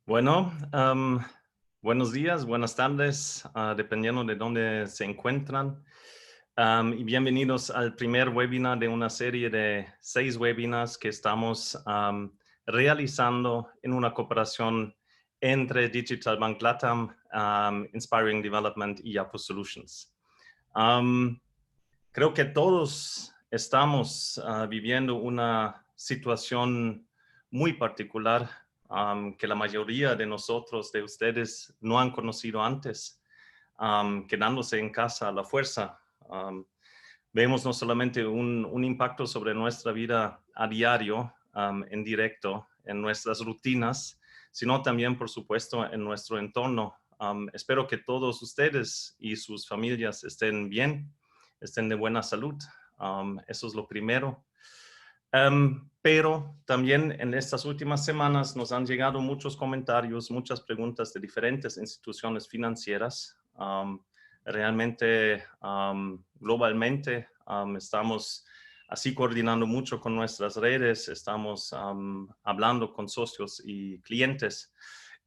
Bueno, buenos días, buenas tardes, dependiendo de dónde se encuentran. Y bienvenidos al primer webinar de una serie de 6 webinars que estamos realizando en una cooperación entre Digital Bank LATAM, Inspiring Development y Yapo Solutions. Creo que todos estamos viviendo una situación muy particular que la mayoría de nosotros, de ustedes, no han conocido antes, quedándose en casa a la fuerza. Vemos no solamente un impacto sobre nuestra vida a diario, en directo, en nuestras rutinas, sino también, por supuesto, en nuestro entorno. Espero que todos ustedes y sus familias estén bien, estén de buena salud. Eso es lo primero. Pero también en estas últimas semanas nos han llegado muchos comentarios, muchas preguntas de diferentes instituciones financieras. Realmente, globalmente, estamos así coordinando mucho con nuestras redes, estamos hablando con socios y clientes.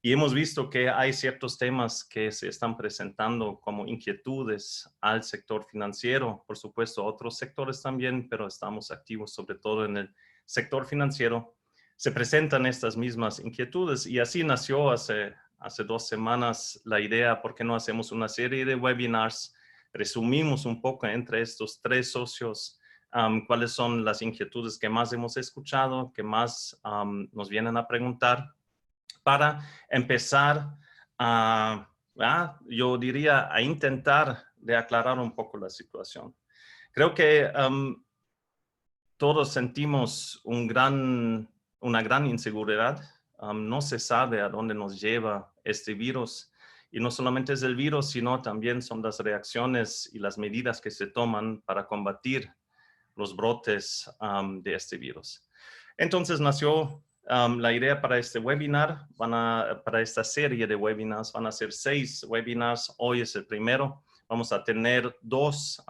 Y hemos visto que hay ciertos temas que se están presentando como inquietudes al sector financiero, por supuesto, a otros sectores también, pero estamos activos sobre todo en el sector financiero. Se presentan estas mismas inquietudes y así nació hace 2 semanas la idea, ¿por qué no hacemos una serie de webinars? Resumimos un poco entre estos 3 socios cuáles son las inquietudes que más hemos escuchado, que más nos vienen a preguntar, para empezar yo diría, a intentar de aclarar un poco la situación. Creo que todos sentimos una gran inseguridad. No se sabe a dónde nos lleva este virus. Y no solamente es el virus, sino también son las reacciones y las medidas que se toman para combatir los brotes de este virus. Entonces nació la idea para este webinar, para esta serie de webinars, van a ser 6 webinars, hoy es el primero. Vamos a tener 2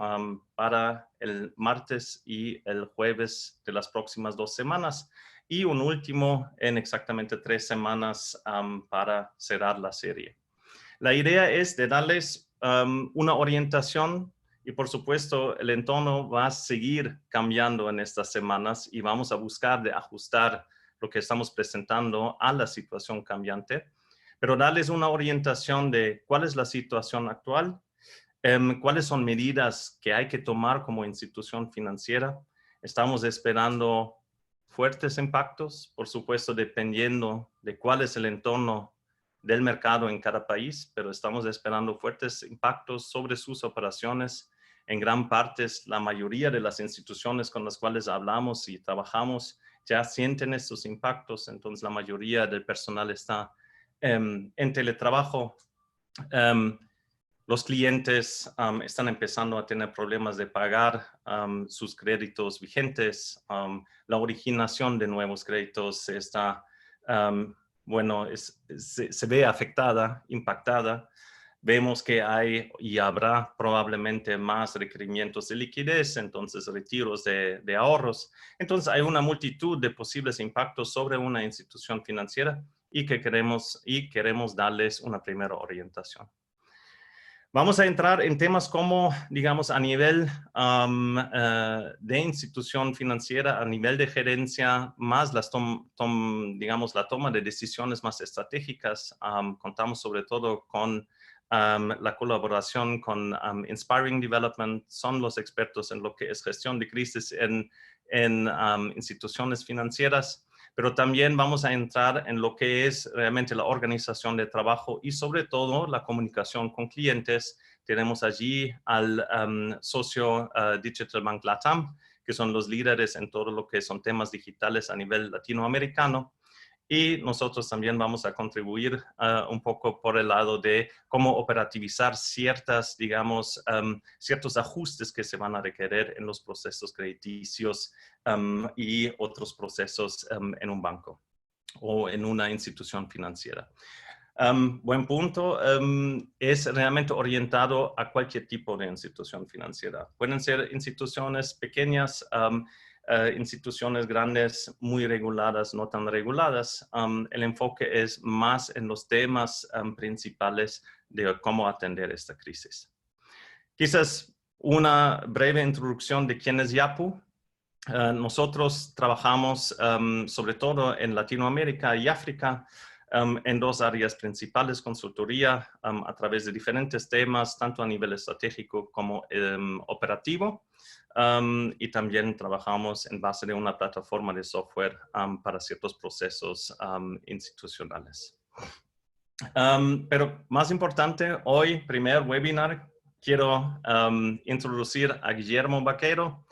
para el martes y el jueves de las próximas 2 semanas y un último en exactamente 3 semanas para cerrar la serie. La idea es de darles una orientación y por supuesto el entorno va a seguir cambiando en estas semanas y vamos a buscar de ajustar lo que estamos presentando a la situación cambiante, pero darles una orientación de cuál es la situación actual, cuáles son medidas que hay que tomar como institución financiera. Estamos esperando fuertes impactos, por supuesto, dependiendo de cuál es el entorno del mercado en cada país, pero estamos esperando fuertes impactos sobre sus operaciones. En gran parte, la mayoría de las instituciones con las cuales hablamos y trabajamos ya sienten estos impactos, entonces la mayoría del personal está en teletrabajo. Los clientes están empezando a tener problemas de pagar sus créditos vigentes. La originación de nuevos créditos está, se ve afectada, impactada. Vemos que hay y habrá probablemente más requerimientos de liquidez, entonces retiros de ahorros. Entonces hay una multitud de posibles impactos sobre una institución financiera y queremos darles una primera orientación. Vamos a entrar en temas como, digamos, a nivel de institución financiera, a nivel de gerencia, más digamos, la toma de decisiones más estratégicas. Contamos sobre todo con la colaboración con Inspiring Development, son los expertos en lo que es gestión de crisis en instituciones financieras, pero también vamos a entrar en lo que es realmente la organización de trabajo y sobre todo la comunicación con clientes. Tenemos allí al socio Digital Bank LATAM, que son los líderes en todo lo que son temas digitales a nivel latinoamericano. Y nosotros también vamos a contribuir un poco por el lado de cómo operativizar digamos, ciertos ajustes que se van a requerir en los procesos crediticios y otros procesos en un banco o en una institución financiera. Buen punto. Es realmente orientado a cualquier tipo de institución financiera. Pueden ser instituciones pequeñas. instituciones grandes, muy reguladas, no tan reguladas, el enfoque es más en los temas principales de cómo atender esta crisis. Quizás una breve introducción de quién es Yapu. Nosotros trabajamos sobre todo en Latinoamérica y África en dos áreas principales, consultoría a través de diferentes temas, tanto a nivel estratégico como operativo. Y también trabajamos en base de una plataforma de software para ciertos procesos institucionales. Pero más importante, hoy, primer webinar, quiero introducir a Guillermo Vaquero,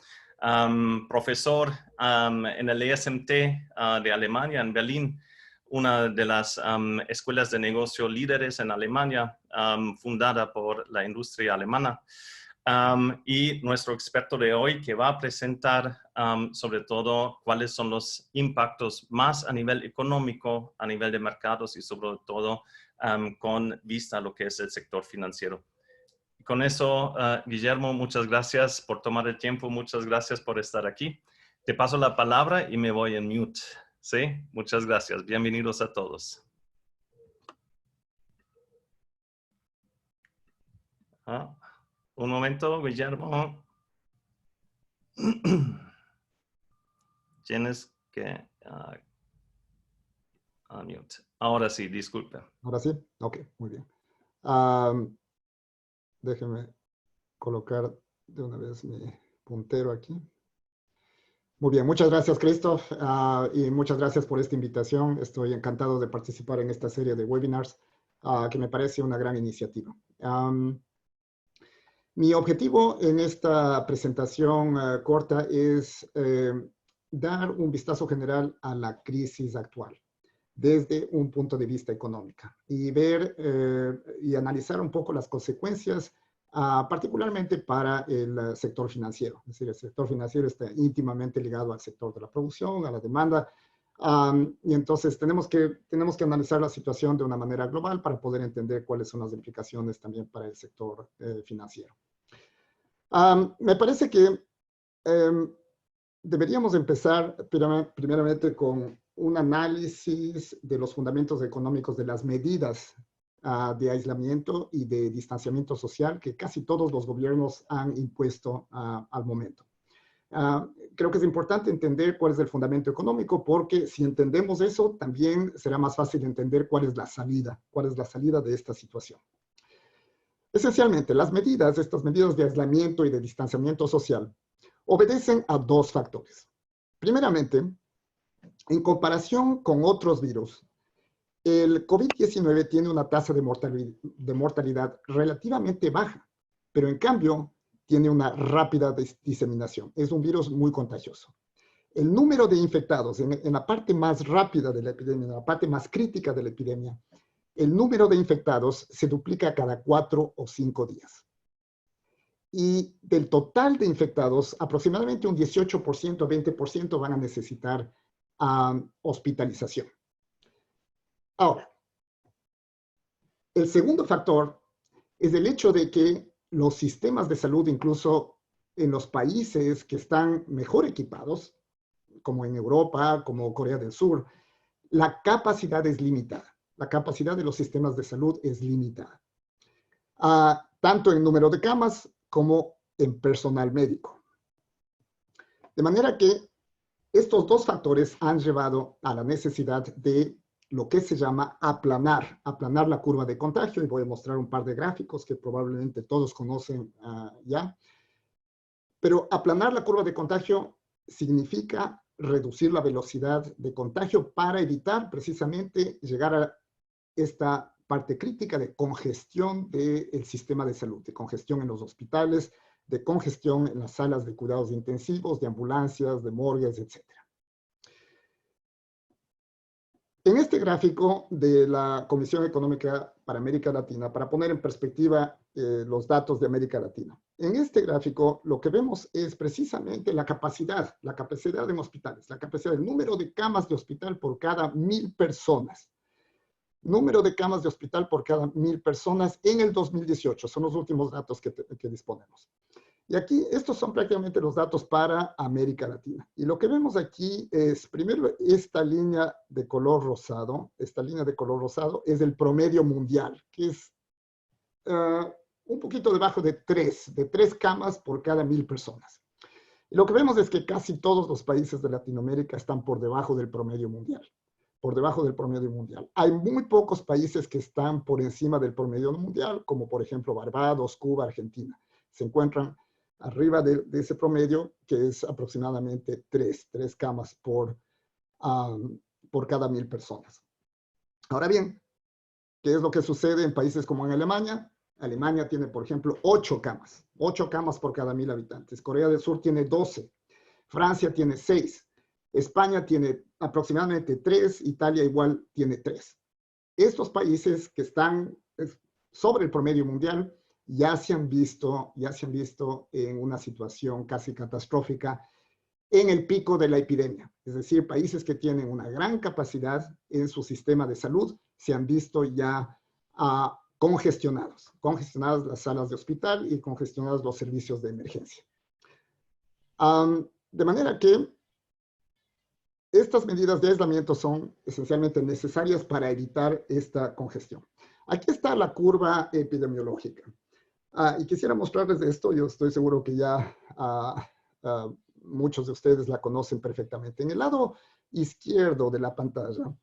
profesor en el ESMT de Alemania, en Berlín, una de las escuelas de negocio líderes en Alemania, fundada por la industria alemana. Y nuestro experto de hoy que va a presentar sobre todo cuáles son los impactos más a nivel económico, a nivel de mercados y sobre todo con vista a lo que es el sector financiero. Con eso, Guillermo, muchas gracias por tomar el tiempo, muchas gracias por estar aquí. Te paso la palabra y me voy en mute. ¿Sí? Muchas gracias. Bienvenidos a todos. Un momento, Guillermo. Tienes que unmute. Ahora sí, disculpe. Ahora sí, ok, muy bien. Déjeme colocar de una vez mi puntero aquí. Muy bien, muchas gracias, Christoph, y muchas gracias por esta invitación. Estoy encantado de participar en esta serie de webinars, que me parece una gran iniciativa. Mi objetivo en esta presentación corta es dar un vistazo general a la crisis actual desde un punto de vista económico y ver y analizar un poco las consecuencias particularmente para el sector financiero. Es decir, el sector financiero está íntimamente ligado al sector de la producción, a la demanda, y entonces tenemos que analizar la situación de una manera global para poder entender cuáles son las implicaciones también para el sector financiero. Me parece que deberíamos empezar primeramente con un análisis de los fundamentos económicos de las medidas de aislamiento y de distanciamiento social que casi todos los gobiernos han impuesto al momento. Creo que es importante entender cuál es el fundamento económico, porque si entendemos eso, también será más fácil entender cuál es la salida de esta situación. Esencialmente, estas medidas de aislamiento y de distanciamiento social, obedecen a dos factores. Primeramente, en comparación con otros virus, el COVID-19 tiene una tasa de mortalidad relativamente baja, pero en cambio tiene una rápida diseminación. Es un virus muy contagioso. El número de infectados en la parte más rápida de la epidemia, en la parte más crítica de la epidemia, el número de infectados se duplica cada 4 o 5 días. Y del total de infectados, aproximadamente un 18% a 20% van a necesitar hospitalización. Ahora, el segundo factor es el hecho de que los sistemas de salud, incluso en los países que están mejor equipados, como en Europa, como Corea del Sur, la capacidad es limitada. La capacidad de los sistemas de salud es limitada. Tanto en número de camas como en personal médico. De manera que estos dos factores han llevado a la necesidad de lo que se llama aplanar la curva de contagio, y voy a mostrar un par de gráficos que probablemente todos conocen ya. Pero aplanar la curva de contagio significa reducir la velocidad de contagio para evitar precisamente llegar a esta parte crítica de congestión del sistema de salud, de congestión en los hospitales, de congestión en las salas de cuidados intensivos, de ambulancias, de morgues, etc. En este gráfico de la Comisión Económica para América Latina, para poner en perspectiva los datos de América Latina, en este gráfico lo que vemos es precisamente la capacidad en hospitales, la capacidad, el número de camas de hospital por cada 1000 personas. Número de camas de hospital por cada 1000 personas en el 2018, son los últimos datos que disponemos. Y aquí, estos son prácticamente los datos para América Latina. Y lo que vemos aquí es, primero, esta línea de color rosado. Esta línea de color rosado es el promedio mundial, que es un poquito debajo de 3 camas por cada 1,000 personas. Y lo que vemos es que casi todos los países de Latinoamérica están por debajo del promedio mundial. Por debajo del promedio mundial. Hay muy pocos países que están por encima del promedio mundial, como por ejemplo Barbados, Cuba, Argentina. Se encuentran arriba de ese promedio, que es aproximadamente 3 camas por cada 1,000 personas. Ahora bien, ¿qué es lo que sucede en países como en Alemania? Alemania tiene, por ejemplo, 8 camas por cada 1,000 habitantes. Corea del Sur tiene 12. Francia tiene 6. España tiene aproximadamente 3. Italia igual tiene 3. Estos países que están sobre el promedio mundial ya se han visto en una situación casi catastrófica en el pico de la epidemia. Es decir, países que tienen una gran capacidad en su sistema de salud se han visto ya congestionadas las salas de hospital y congestionados los servicios de emergencia. De manera que estas medidas de aislamiento son esencialmente necesarias para evitar esta congestión. Aquí está la curva epidemiológica. Y quisiera mostrarles esto. Yo estoy seguro que ya muchos de ustedes la conocen perfectamente. En el lado izquierdo de la pantalla,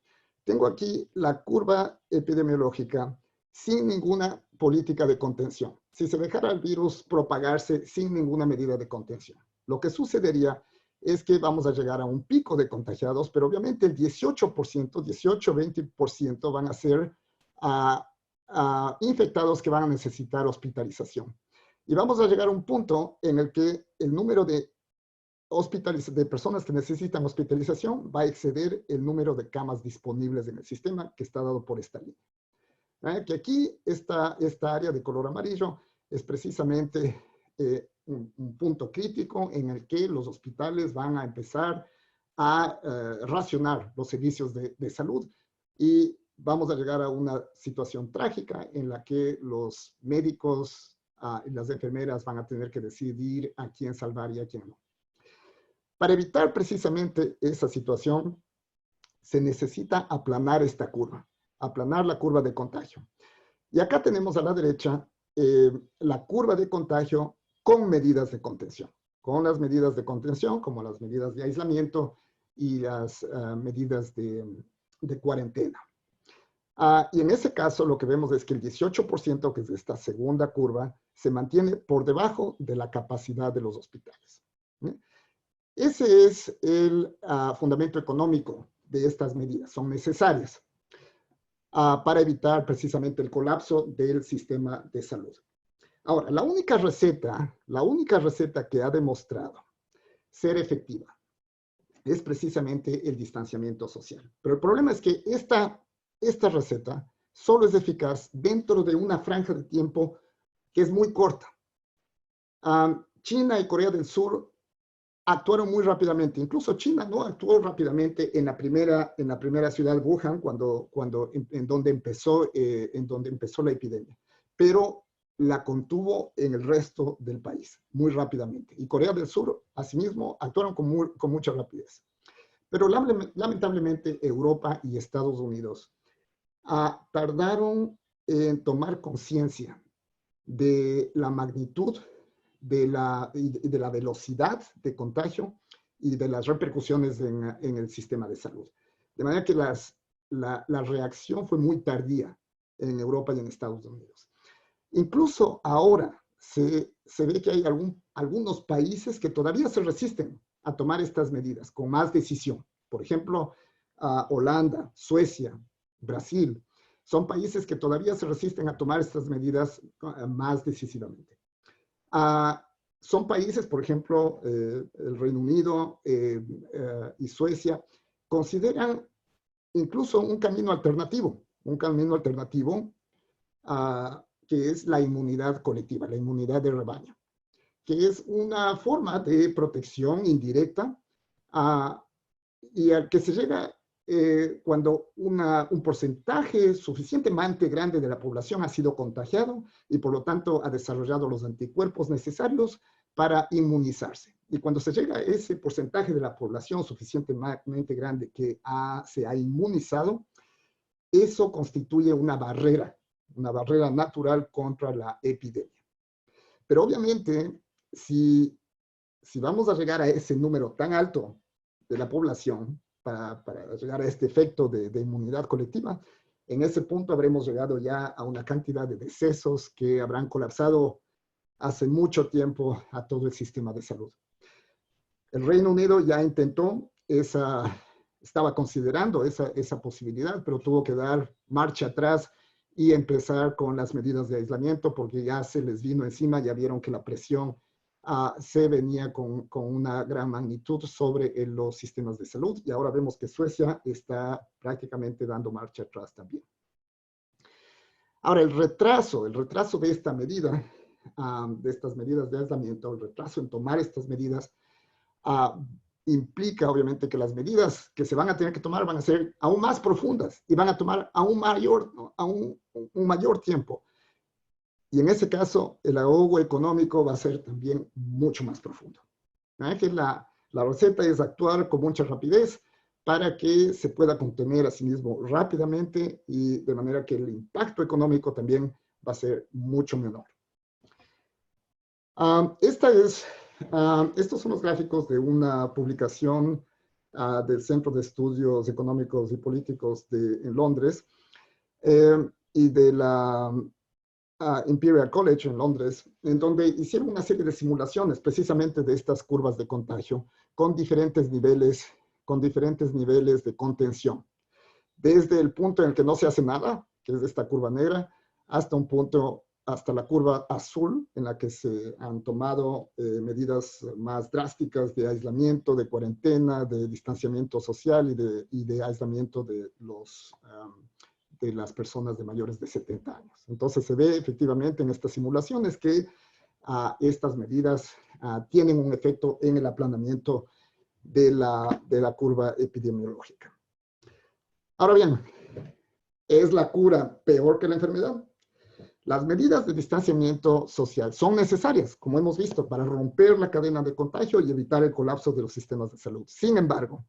tengo aquí la curva epidemiológica sin ninguna política de contención. Si se dejara el virus propagarse sin ninguna medida de contención, lo que sucedería es que vamos a llegar a un pico de contagiados, pero obviamente el 18-20% van a ser infectados que van a necesitar hospitalización. Y vamos a llegar a un punto en el que el número de personas que necesitan hospitalización va a exceder el número de camas disponibles en el sistema que está dado por esta línea. Que aquí esta área de color amarillo es precisamente un punto crítico en el que los hospitales van a empezar a racionar los servicios de salud y vamos a llegar a una situación trágica en la que los médicos y las enfermeras van a tener que decidir a quién salvar y a quién no. Para evitar precisamente esa situación, se necesita aplanar esta curva, aplanar la curva de contagio. Y acá tenemos a la derecha la curva de contagio con medidas de contención, con las medidas de contención como las medidas de aislamiento y las medidas de cuarentena. Y en ese caso lo que vemos es que el 18%, que es esta segunda curva, se mantiene por debajo de la capacidad de los hospitales. Ese es el fundamento económico de estas medidas. Son necesarias para evitar precisamente el colapso del sistema de salud. Ahora, la única receta que ha demostrado ser efectiva es precisamente el distanciamiento social. Pero el problema es que esta receta solo es eficaz dentro de una franja de tiempo que es muy corta. China y Corea del Sur actuaron muy rápidamente. Incluso China no actuó rápidamente en la primera ciudad, Wuhan, en donde empezó la epidemia. Pero la contuvo en el resto del país muy rápidamente. Y Corea del Sur, asimismo, actuaron con mucha rapidez. Pero lamentablemente Europa y Estados Unidos tardaron en tomar conciencia de la magnitud de la velocidad de contagio y de las repercusiones en el sistema de salud. De manera que la reacción fue muy tardía en Europa y en Estados Unidos. Incluso ahora se ve que hay algunos países que todavía se resisten a tomar estas medidas con más decisión. Por ejemplo, Holanda, Suecia, Brasil, son países que todavía se resisten a tomar estas medidas más decisivamente. Son países, por ejemplo, el Reino Unido y Suecia, consideran incluso un camino alternativo que es la inmunidad colectiva, la inmunidad de rebaño, que es una forma de protección indirecta y al que se llega cuando un porcentaje suficientemente grande de la población ha sido contagiado y por lo tanto ha desarrollado los anticuerpos necesarios para inmunizarse. Y cuando se llega a ese porcentaje de la población suficientemente grande que se ha inmunizado, eso constituye una barrera natural contra la epidemia. Pero obviamente, si vamos a llegar a ese número tan alto de la población para llegar a este efecto de inmunidad colectiva, en ese punto habremos llegado ya a una cantidad de decesos que habrán colapsado hace mucho tiempo a todo el sistema de salud. El Reino Unido ya intentó estaba considerando esa posibilidad, pero tuvo que dar marcha atrás y empezar con las medidas de aislamiento porque ya se les vino encima, ya vieron que la presión se venía con una gran magnitud sobre los sistemas de salud y ahora vemos que Suecia está prácticamente dando marcha atrás también. Ahora, el retraso de esta medida, de estas medidas de aislamiento, el retraso en tomar estas medidas, implica obviamente que las medidas que se van a tener que tomar van a ser aún más profundas y van a tomar un mayor tiempo. Y en ese caso, el ahogo económico va a ser también mucho más profundo. Que la receta es actuar con mucha rapidez para que se pueda contener a sí mismo rápidamente y de manera que el impacto económico también va a ser mucho menor. Estos son los gráficos de una publicación del Centro de Estudios Económicos y Políticos en Londres y de la Imperial College en Londres, en donde hicieron una serie de simulaciones precisamente de estas curvas de contagio con diferentes niveles de contención. Desde el punto en el que no se hace nada, que es esta curva negra, hasta la curva azul, en la que se han tomado medidas más drásticas de aislamiento, de cuarentena, de distanciamiento social y de aislamiento de las personas de mayores de 70 años. Entonces se ve efectivamente en estas simulaciones que estas medidas tienen un efecto en el aplanamiento de la curva epidemiológica. Ahora bien, ¿es la cura peor que la enfermedad? Las medidas de distanciamiento social son necesarias, como hemos visto, para romper la cadena de contagio y evitar el colapso de los sistemas de salud. Sin embargo,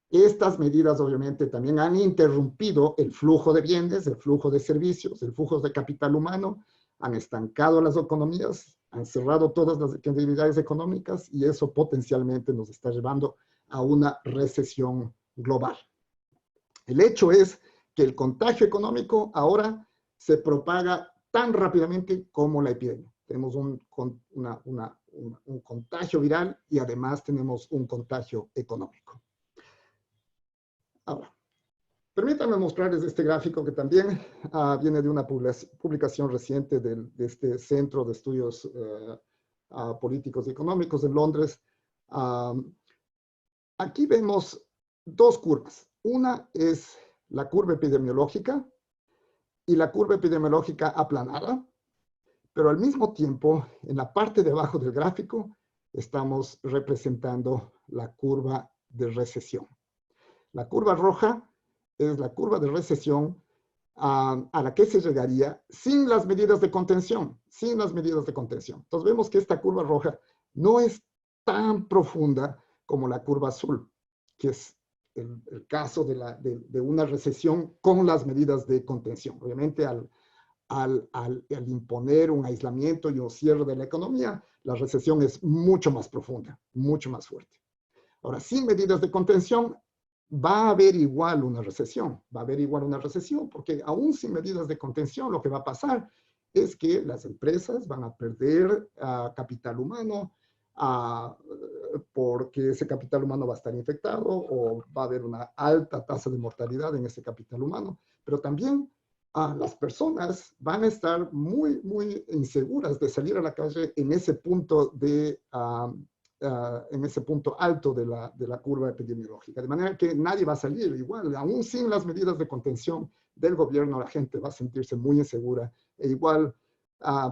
estas medidas obviamente también han interrumpido el flujo de bienes, el flujo de servicios, el flujo de capital humano, han estancado las economías, han cerrado todas las actividades económicas y eso potencialmente nos está llevando a una recesión global. El hecho es que el contagio económico ahora se propaga tan rápidamente como la epidemia. Tenemos un contagio viral y además tenemos un contagio económico. Ahora, permítanme mostrarles este gráfico que también viene de una publicación reciente de este Centro de Estudios Políticos y Económicos en Londres. Aquí vemos dos curvas. Una es la curva epidemiológica y la curva epidemiológica aplanada, pero al mismo tiempo, en la parte de abajo del gráfico, estamos representando la curva de recesión. La curva roja es la curva de recesión a la que se llegaría sin las medidas de contención, Entonces vemos que esta curva roja no es tan profunda como la curva azul, que es el caso de una recesión con las medidas de contención. Obviamente, al imponer un aislamiento y un cierre de la economía, la recesión es mucho más profunda, mucho más fuerte. Ahora, sin medidas de contención, va a haber igual una recesión, porque aún sin medidas de contención, lo que va a pasar es que las empresas van a perder capital humano, porque ese capital humano va a estar infectado o va a haber una alta tasa de mortalidad en ese capital humano, pero también las personas van a estar muy, muy inseguras de salir a la calle en ese punto alto de la curva epidemiológica, de manera que nadie va a salir igual, aún sin las medidas de contención del gobierno, la gente va a sentirse muy insegura e igual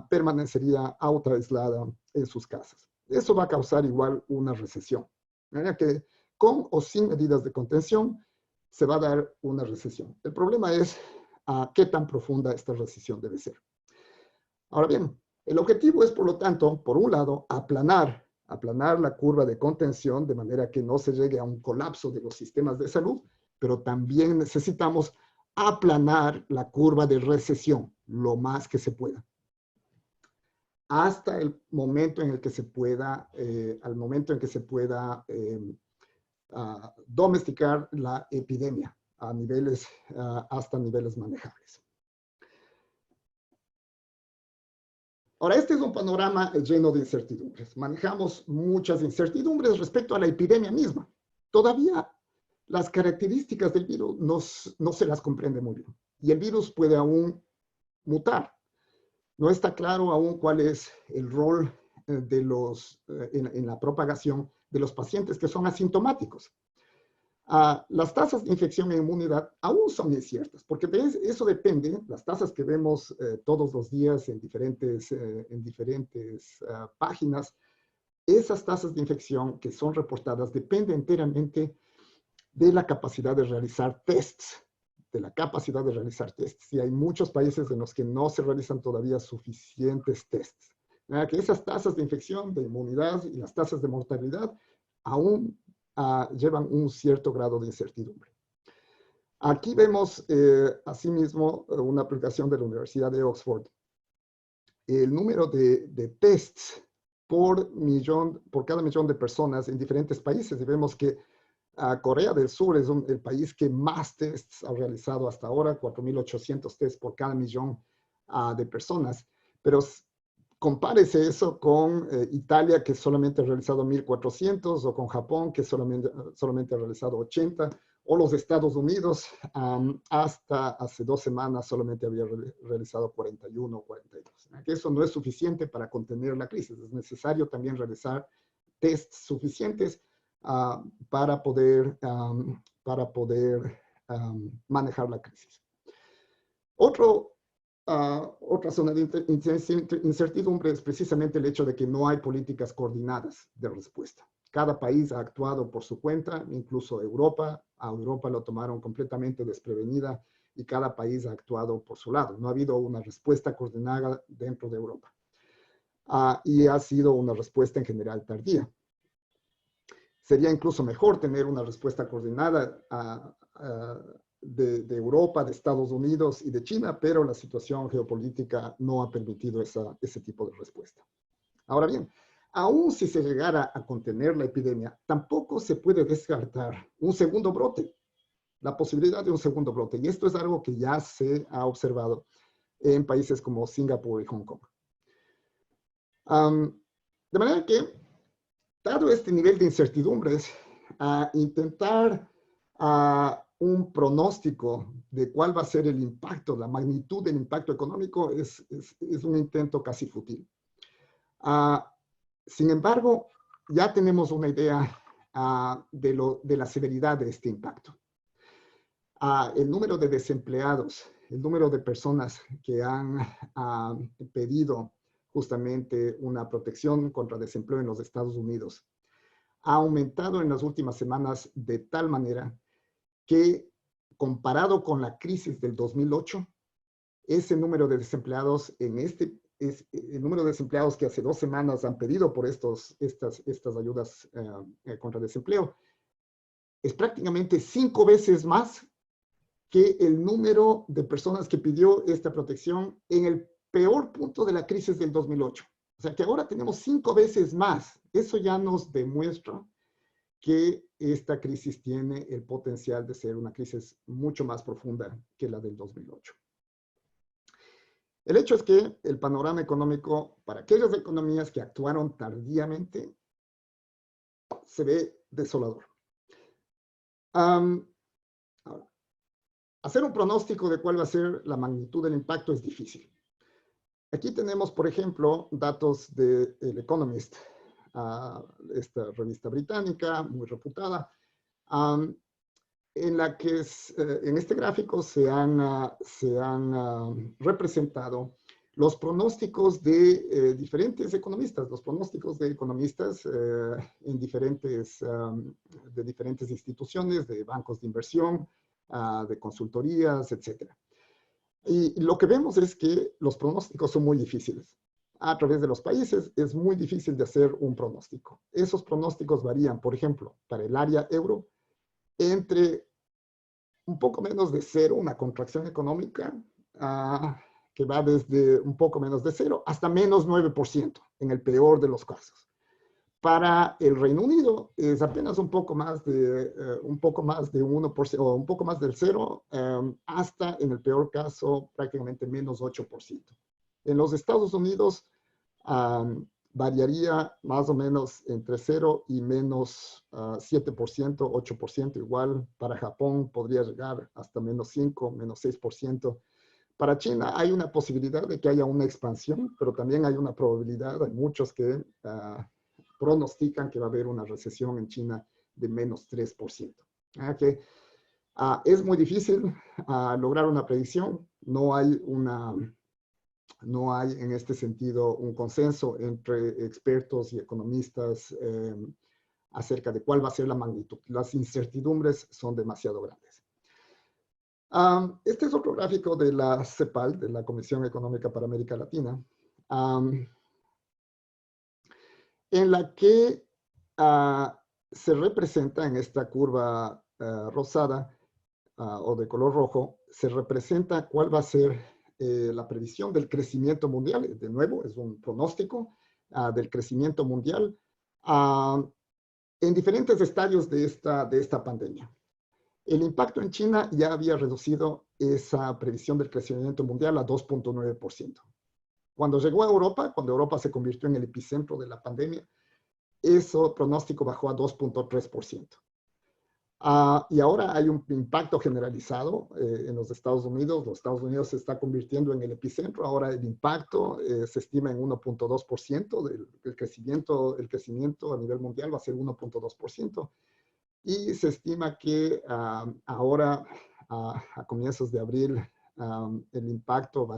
permanecería autoaislada en sus casas. Eso va a causar igual una recesión. De manera que con o sin medidas de contención se va a dar una recesión. El problema es qué tan profunda esta recesión debe ser. Ahora bien, El objetivo es, por lo tanto, por un lado, aplanar la curva de contención de manera que no se llegue a un colapso de los sistemas de salud, pero también necesitamos aplanar la curva de recesión lo más que se pueda, hasta el momento en el que se pueda, domesticar la epidemia a niveles, hasta niveles manejables. Ahora, este es un panorama lleno de incertidumbres. Manejamos muchas incertidumbres respecto a la epidemia misma. Todavía las características del virus no se las comprende muy bien. Y el virus puede aún mutar. No está claro aún cuál es el rol en la propagación de los pacientes que son asintomáticos. Las tasas de infección e inmunidad aún son inciertas, porque eso depende, las tasas que vemos todos los días en diferentes páginas, esas tasas de infección que son reportadas dependen enteramente de la capacidad de realizar tests, y hay muchos países en los que no se realizan todavía suficientes tests. Que esas tasas de infección, de inmunidad y las tasas de mortalidad aún llevan un cierto grado de incertidumbre. Aquí vemos, asimismo, una aplicación de la Universidad de Oxford. El número de tests por cada millón de personas en diferentes países. Y vemos que Corea del Sur es el país que más tests ha realizado hasta ahora, 4.800 tests por cada millón de personas. Pero compárese eso con Italia, que solamente ha realizado 1.400, o con Japón, que solamente ha realizado 80, o los Estados Unidos, hasta hace 2 semanas solamente había realizado 41 o 42. Que eso no es suficiente para contener la crisis. Es necesario también realizar tests suficientes para poder manejar la crisis. Otra zona de incertidumbre es precisamente el hecho de que no hay políticas coordinadas de respuesta. Cada país ha actuado por su cuenta, incluso Europa. A Europa lo tomaron completamente desprevenida y cada país ha actuado por su lado. No ha habido una respuesta coordinada dentro de Europa. Y ha sido una respuesta en general tardía. Sería incluso mejor tener una respuesta coordinada de Europa, de Estados Unidos y de China, pero la situación geopolítica no ha permitido ese tipo de respuesta. Ahora bien, aún si se llegara a contener la epidemia, tampoco se puede descartar un segundo brote, la posibilidad de un segundo brote. Y esto es algo que ya se ha observado en países como Singapur y Hong Kong. De manera que, dado este nivel de incertidumbres, intentar un pronóstico de cuál va a ser el impacto, la magnitud del impacto económico es un intento casi fútil. Sin embargo, ya tenemos una idea de la severidad de este impacto. El número de desempleados, el número de personas que han pedido justamente una protección contra desempleo en los Estados Unidos ha aumentado en las últimas semanas de tal manera que, comparado con la crisis del 2008, ese número de desempleados el número de desempleados que hace 2 semanas han pedido por estas ayudas contra desempleo es prácticamente 5 veces más que el número de personas que pidió esta protección en el peor punto de la crisis del 2008. O sea que ahora tenemos 5 veces más. Eso ya nos demuestra que esta crisis tiene el potencial de ser una crisis mucho más profunda que la del 2008. El hecho es que el panorama económico para aquellas economías que actuaron tardíamente se ve desolador. Ahora, hacer un pronóstico de cuál va a ser la magnitud del impacto es difícil. Aquí tenemos, por ejemplo, datos de El Economist, esta revista británica muy reputada, en la que en este gráfico se han representado los pronósticos de diferentes economistas, de diferentes instituciones, de bancos de inversión, de consultorías, etc. Y lo que vemos es que los pronósticos son muy difíciles. a través de los países, es muy difícil de hacer un pronóstico. Esos pronósticos varían, por ejemplo, para el área euro, entre un poco menos de cero, una contracción económica, que va desde un poco menos de cero hasta menos 9%, en el peor de los casos. Para el Reino Unido es apenas un poco más de 1% o un poco más del cero, hasta en el peor caso prácticamente menos 8%. En los Estados Unidos variaría más o menos entre 0 y menos 7%, 8% igual. Para Japón podría llegar hasta menos 5, menos 6%. Para China hay una posibilidad de que haya una expansión, pero también hay una probabilidad, hay muchos que pronostican que va a haber una recesión en China de menos 3%. Okay. Es muy difícil lograr una predicción. No hay en este sentido un consenso entre expertos y economistas acerca de cuál va a ser la magnitud. Las incertidumbres son demasiado grandes. Este es otro gráfico de la CEPAL, de la Comisión Económica para América Latina, en la que se representa en esta curva rosada o de color rojo, se representa cuál va a ser la previsión del crecimiento mundial. De nuevo, es un pronóstico del crecimiento mundial en diferentes estadios de esta pandemia. El impacto en China ya había reducido esa previsión del crecimiento mundial a 2.9%. Cuando llegó a Europa, cuando Europa se convirtió en el epicentro de la pandemia, ese pronóstico bajó a 2.3%. Y ahora hay un impacto generalizado en los Estados Unidos. Los Estados Unidos se está convirtiendo en el epicentro. Ahora el impacto se estima en 1.2% del crecimiento. El crecimiento a nivel mundial va a ser 1.2%. Y se estima que ahora, a comienzos de abril, el impacto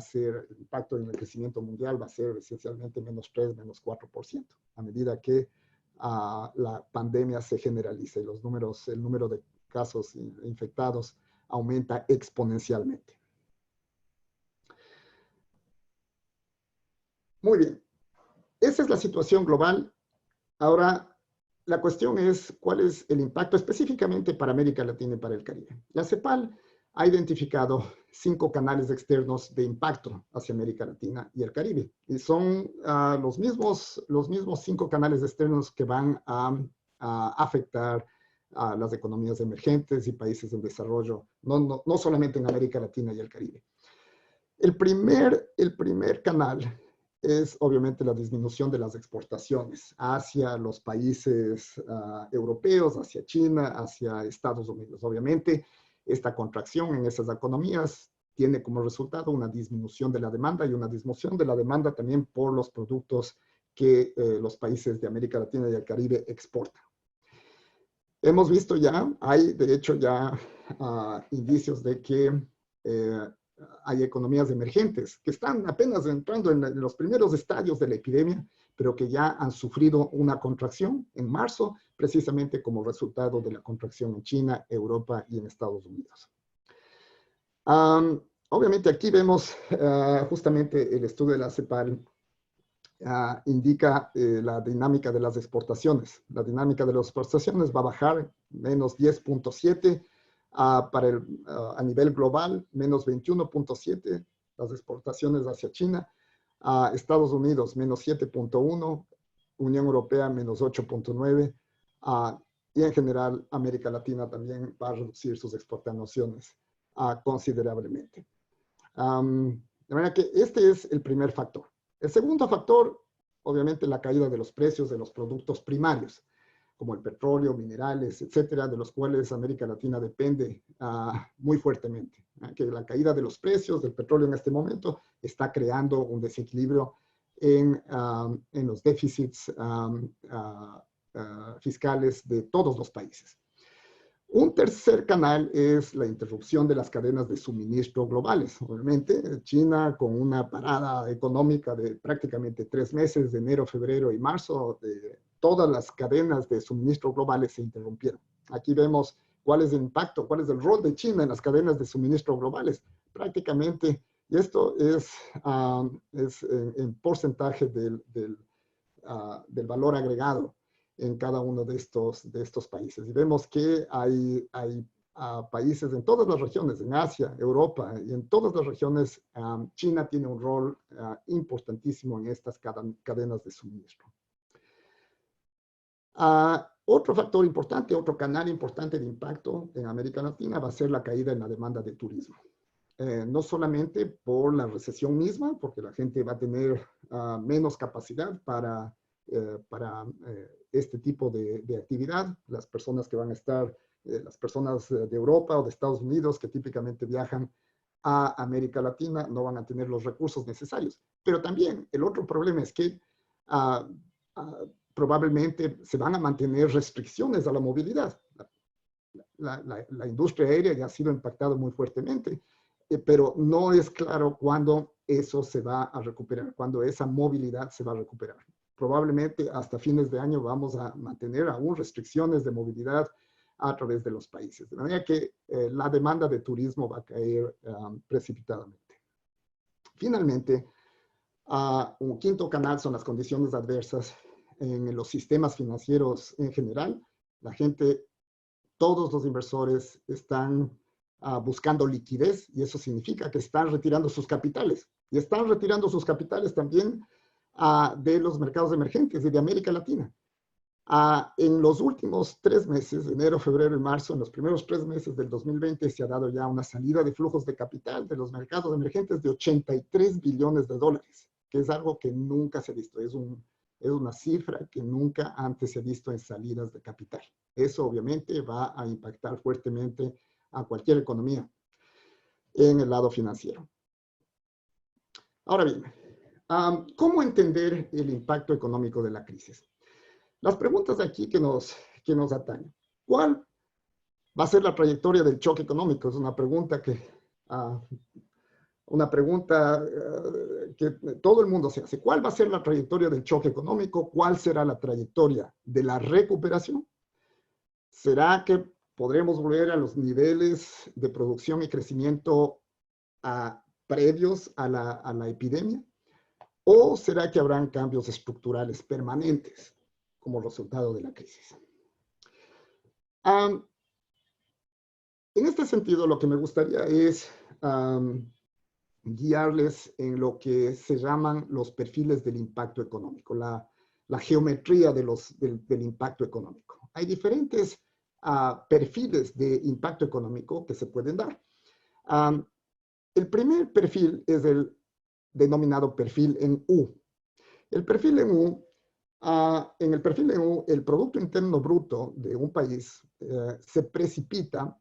en el crecimiento mundial va a ser esencialmente menos 3, menos 4%, a medida que la pandemia se generaliza y el número de casos infectados aumenta exponencialmente. Muy bien. Esa es la situación global. Ahora, la cuestión es cuál es el impacto específicamente para América Latina y para el Caribe. La CEPAL ha identificado 5 canales externos de impacto hacia América Latina y el Caribe. Y son los mismos 5 canales externos que van a afectar a las economías emergentes y países en desarrollo, no solamente en América Latina y el Caribe. El primer canal es obviamente la disminución de las exportaciones hacia los países europeos, hacia China, hacia Estados Unidos. Obviamente, esta contracción en esas economías tiene como resultado una disminución de la demanda y una disminución de la demanda también por los productos que los países de América Latina y el Caribe exportan. Hemos visto ya, hay de hecho ya indicios de que hay economías emergentes que están apenas entrando en los primeros estadios de la epidemia, pero que ya han sufrido una contracción en marzo, precisamente como resultado de la contracción en China, Europa y en Estados Unidos. Obviamente aquí vemos justamente el estudio de la CEPAL indica la dinámica de las exportaciones. La dinámica de las exportaciones va a bajar menos 10.7%. A nivel global, menos 21.7 las exportaciones hacia China, Estados Unidos menos 7.1, Unión Europea menos 8.9, y en general América Latina también va a reducir sus exportaciones considerablemente. De manera que este es el primer factor. El segundo factor, obviamente la caída de los precios de los productos primarios, como el petróleo, minerales, etcétera, de los cuales América Latina depende muy fuertemente. Que la caída de los precios del petróleo en este momento está creando un desequilibrio en los déficits fiscales de todos los países. Un tercer canal es la interrupción de las cadenas de suministro globales. Obviamente, China, con una parada económica de prácticamente 3 meses, de enero, febrero y marzo, todas las cadenas de suministro globales se interrumpieron. Aquí vemos cuál es el impacto, cuál es el rol de China en las cadenas de suministro globales. Prácticamente Y esto es en porcentaje del valor agregado en cada uno de estos países. Y vemos que hay países en todas las regiones, en Asia, Europa, y en todas las regiones, China tiene un rol importantísimo en estas cadenas de suministro. Otro factor importante, otro canal importante de impacto en América Latina va a ser la caída en la demanda de turismo. No solamente por la recesión misma, porque la gente va a tener menos capacidad para este tipo de actividad. Las personas que van a estar, las personas de Europa o de Estados Unidos que típicamente viajan a América Latina no van a tener los recursos necesarios. Pero también el otro problema es que probablemente se van a mantener restricciones a la movilidad. La industria aérea ya ha sido impactada muy fuertemente, pero no es claro cuándo eso se va a recuperar, cuándo esa movilidad se va a recuperar. Probablemente hasta fines de año vamos a mantener aún restricciones de movilidad a través de los países. De manera que la demanda de turismo va a caer precipitadamente. Finalmente, un quinto canal son las condiciones adversas en los sistemas financieros en general. La gente, todos los inversores están buscando liquidez y eso significa que están retirando sus capitales. Y están retirando sus capitales también de los mercados emergentes y de América Latina. En los últimos 3 meses, enero, febrero y marzo, en los primeros 3 meses del 2020, se ha dado ya una salida de flujos de capital de los mercados emergentes de 83 billones de dólares, que es algo que nunca se ha visto. Es una cifra que nunca antes se ha visto en salidas de capital. Eso obviamente va a impactar fuertemente a cualquier economía en el lado financiero. Ahora bien, ¿cómo entender el impacto económico de la crisis? Las preguntas de aquí que nos atañen. ¿Cuál va a ser la trayectoria del choque económico? Es una pregunta que todo el mundo se hace. ¿Cuál va a ser la trayectoria del choque económico? ¿Cuál será la trayectoria de la recuperación? ¿Será que podremos volver a los niveles de producción y crecimiento previos a la epidemia? ¿O será que habrán cambios estructurales permanentes como resultado de la crisis? En este sentido, lo que me gustaría es guiarles en lo que se llaman los perfiles del impacto económico, la geometría del impacto económico. Hay diferentes perfiles de impacto económico que se pueden dar. El primer perfil es el denominado perfil en U. El perfil en U, en el perfil en U, el Producto Interno Bruto de un país se precipita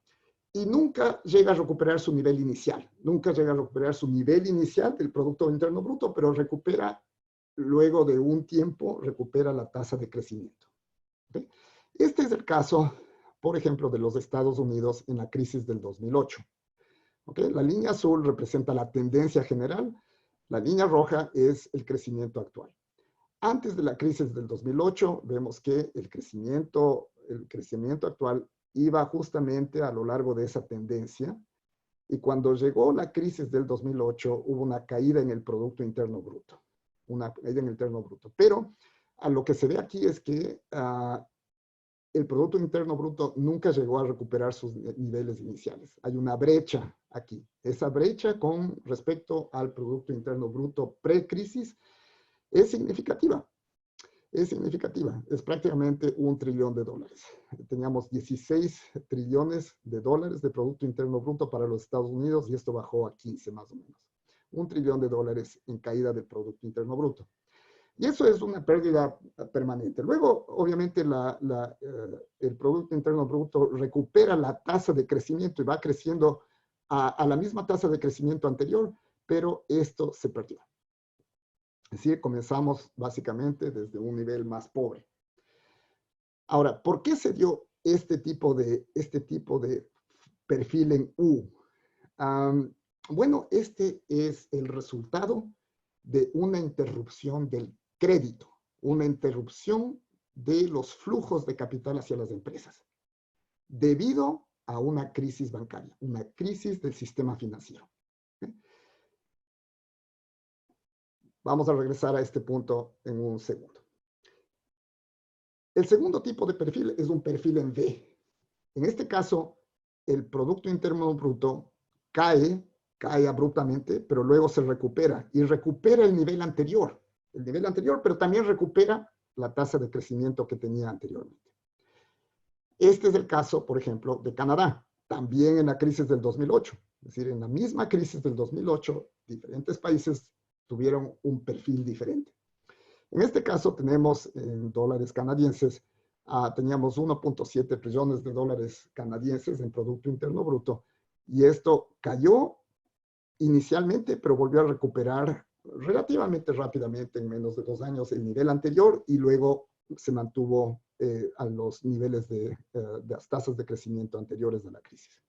y nunca llega a recuperar su nivel inicial. Nunca llega a recuperar su nivel inicial del Producto Interno Bruto, pero recupera, luego de un tiempo, recupera la tasa de crecimiento. ¿Okay? Este es el caso, por ejemplo, de los Estados Unidos en la crisis del 2008. ¿Okay? La línea azul representa la tendencia general, la línea roja es el crecimiento actual. Antes de la crisis del 2008, vemos que el crecimiento actual iba justamente a lo largo de esa tendencia, y cuando llegó la crisis del 2008 hubo una caída en el Producto Interno Bruto, pero a lo que se ve aquí es que el Producto Interno Bruto nunca llegó a recuperar sus niveles iniciales. Hay una brecha aquí. Esa brecha con respecto al Producto Interno Bruto pre-crisis es significativa. Es significativa. Es prácticamente $1 trillón. Teníamos 16 trillones de dólares de Producto Interno Bruto para los Estados Unidos y esto bajó a 15 más o menos. $1 trillón en caída del Producto Interno Bruto. Y eso es una pérdida permanente. Luego, obviamente, el Producto Interno Bruto recupera la tasa de crecimiento y va creciendo a la misma tasa de crecimiento anterior, pero esto se perdió. Es decir, comenzamos básicamente desde un nivel más pobre. Ahora, ¿por qué se dio este tipo de perfil en U? Bueno, este es el resultado de una interrupción del crédito, una interrupción de los flujos de capital hacia las empresas, debido a una crisis bancaria, una crisis del sistema financiero. Vamos a regresar a este punto en un segundo. El segundo tipo de perfil es un perfil en V. En este caso, el Producto Interno Bruto cae abruptamente, pero luego se recupera y recupera el nivel anterior, pero también recupera la tasa de crecimiento que tenía anteriormente. Este es el caso, por ejemplo, de Canadá, también en la crisis del 2008. Es decir, en la misma crisis del 2008, diferentes países tuvieron un perfil diferente. En este caso tenemos en dólares canadienses, teníamos 1.7 trillones de dólares canadienses en Producto Interno Bruto, y esto cayó inicialmente, pero volvió a recuperar relativamente rápidamente en menos de 2 años el nivel anterior, y luego se mantuvo a los niveles de las tasas de crecimiento anteriores de la crisis.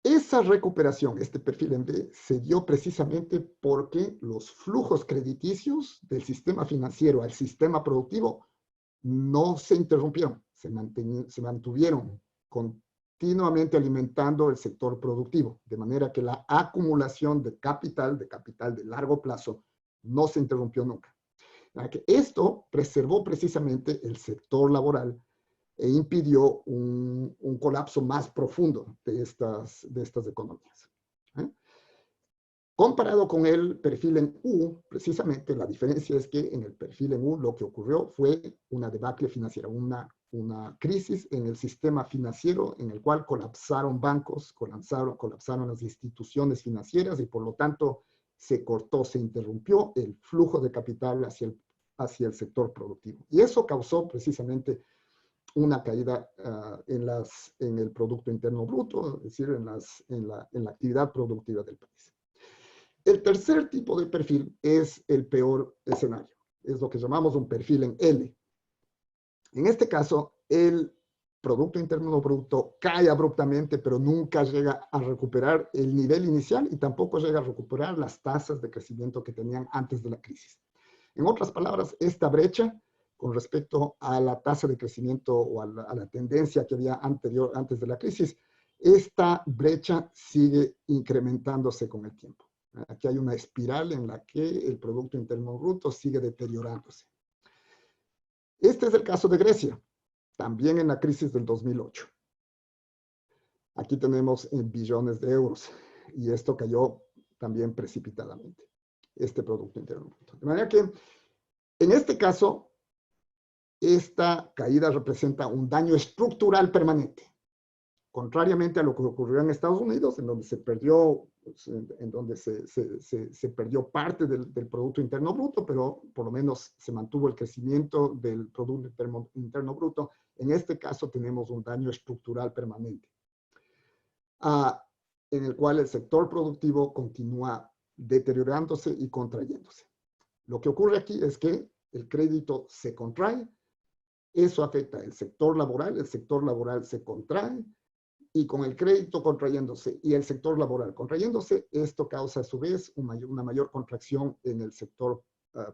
Esa recuperación, este perfil en V, se dio precisamente porque los flujos crediticios del sistema financiero al sistema productivo no se interrumpieron, se mantuvieron continuamente alimentando el sector productivo, de manera que la acumulación de capital de largo plazo, no se interrumpió nunca. Esto preservó precisamente el sector laboral e impidió un colapso más profundo de estas economías. Comparado con el perfil en U, precisamente la diferencia es que en el perfil en U lo que ocurrió fue una debacle financiera, una crisis en el sistema financiero en el cual colapsaron bancos, colapsaron las instituciones financieras, y por lo tanto se cortó, se interrumpió el flujo de capital hacia el sector productivo. Y eso causó precisamente una caída en el Producto Interno Bruto, es decir, en la actividad productiva del país. El tercer tipo de perfil es el peor escenario. Es lo que llamamos un perfil en L. En este caso, el Producto Interno Bruto cae abruptamente, pero nunca llega a recuperar el nivel inicial y tampoco llega a recuperar las tasas de crecimiento que tenían antes de la crisis. En otras palabras, esta brecha con respecto a la tasa de crecimiento o a la tendencia que había antes de la crisis, esta brecha sigue incrementándose con el tiempo. Aquí hay una espiral en la que el Producto Interno Bruto sigue deteriorándose. Este es el caso de Grecia, también en la crisis del 2008. Aquí tenemos en billones de euros, y esto cayó también precipitadamente, este Producto Interno Bruto. De manera que, en este caso, esta caída representa un daño estructural permanente, contrariamente a lo que ocurrió en Estados Unidos, en donde se perdió parte del Producto Interno Bruto, pero por lo menos se mantuvo el crecimiento del Producto Interno Bruto. En este caso tenemos un daño estructural permanente, en el cual el sector productivo continúa deteriorándose y contrayéndose. Lo que ocurre aquí es que el crédito se contrae, eso afecta al sector laboral, el sector laboral se contrae, y con el crédito contrayéndose y el sector laboral contrayéndose, esto causa a su vez una mayor contracción en el sector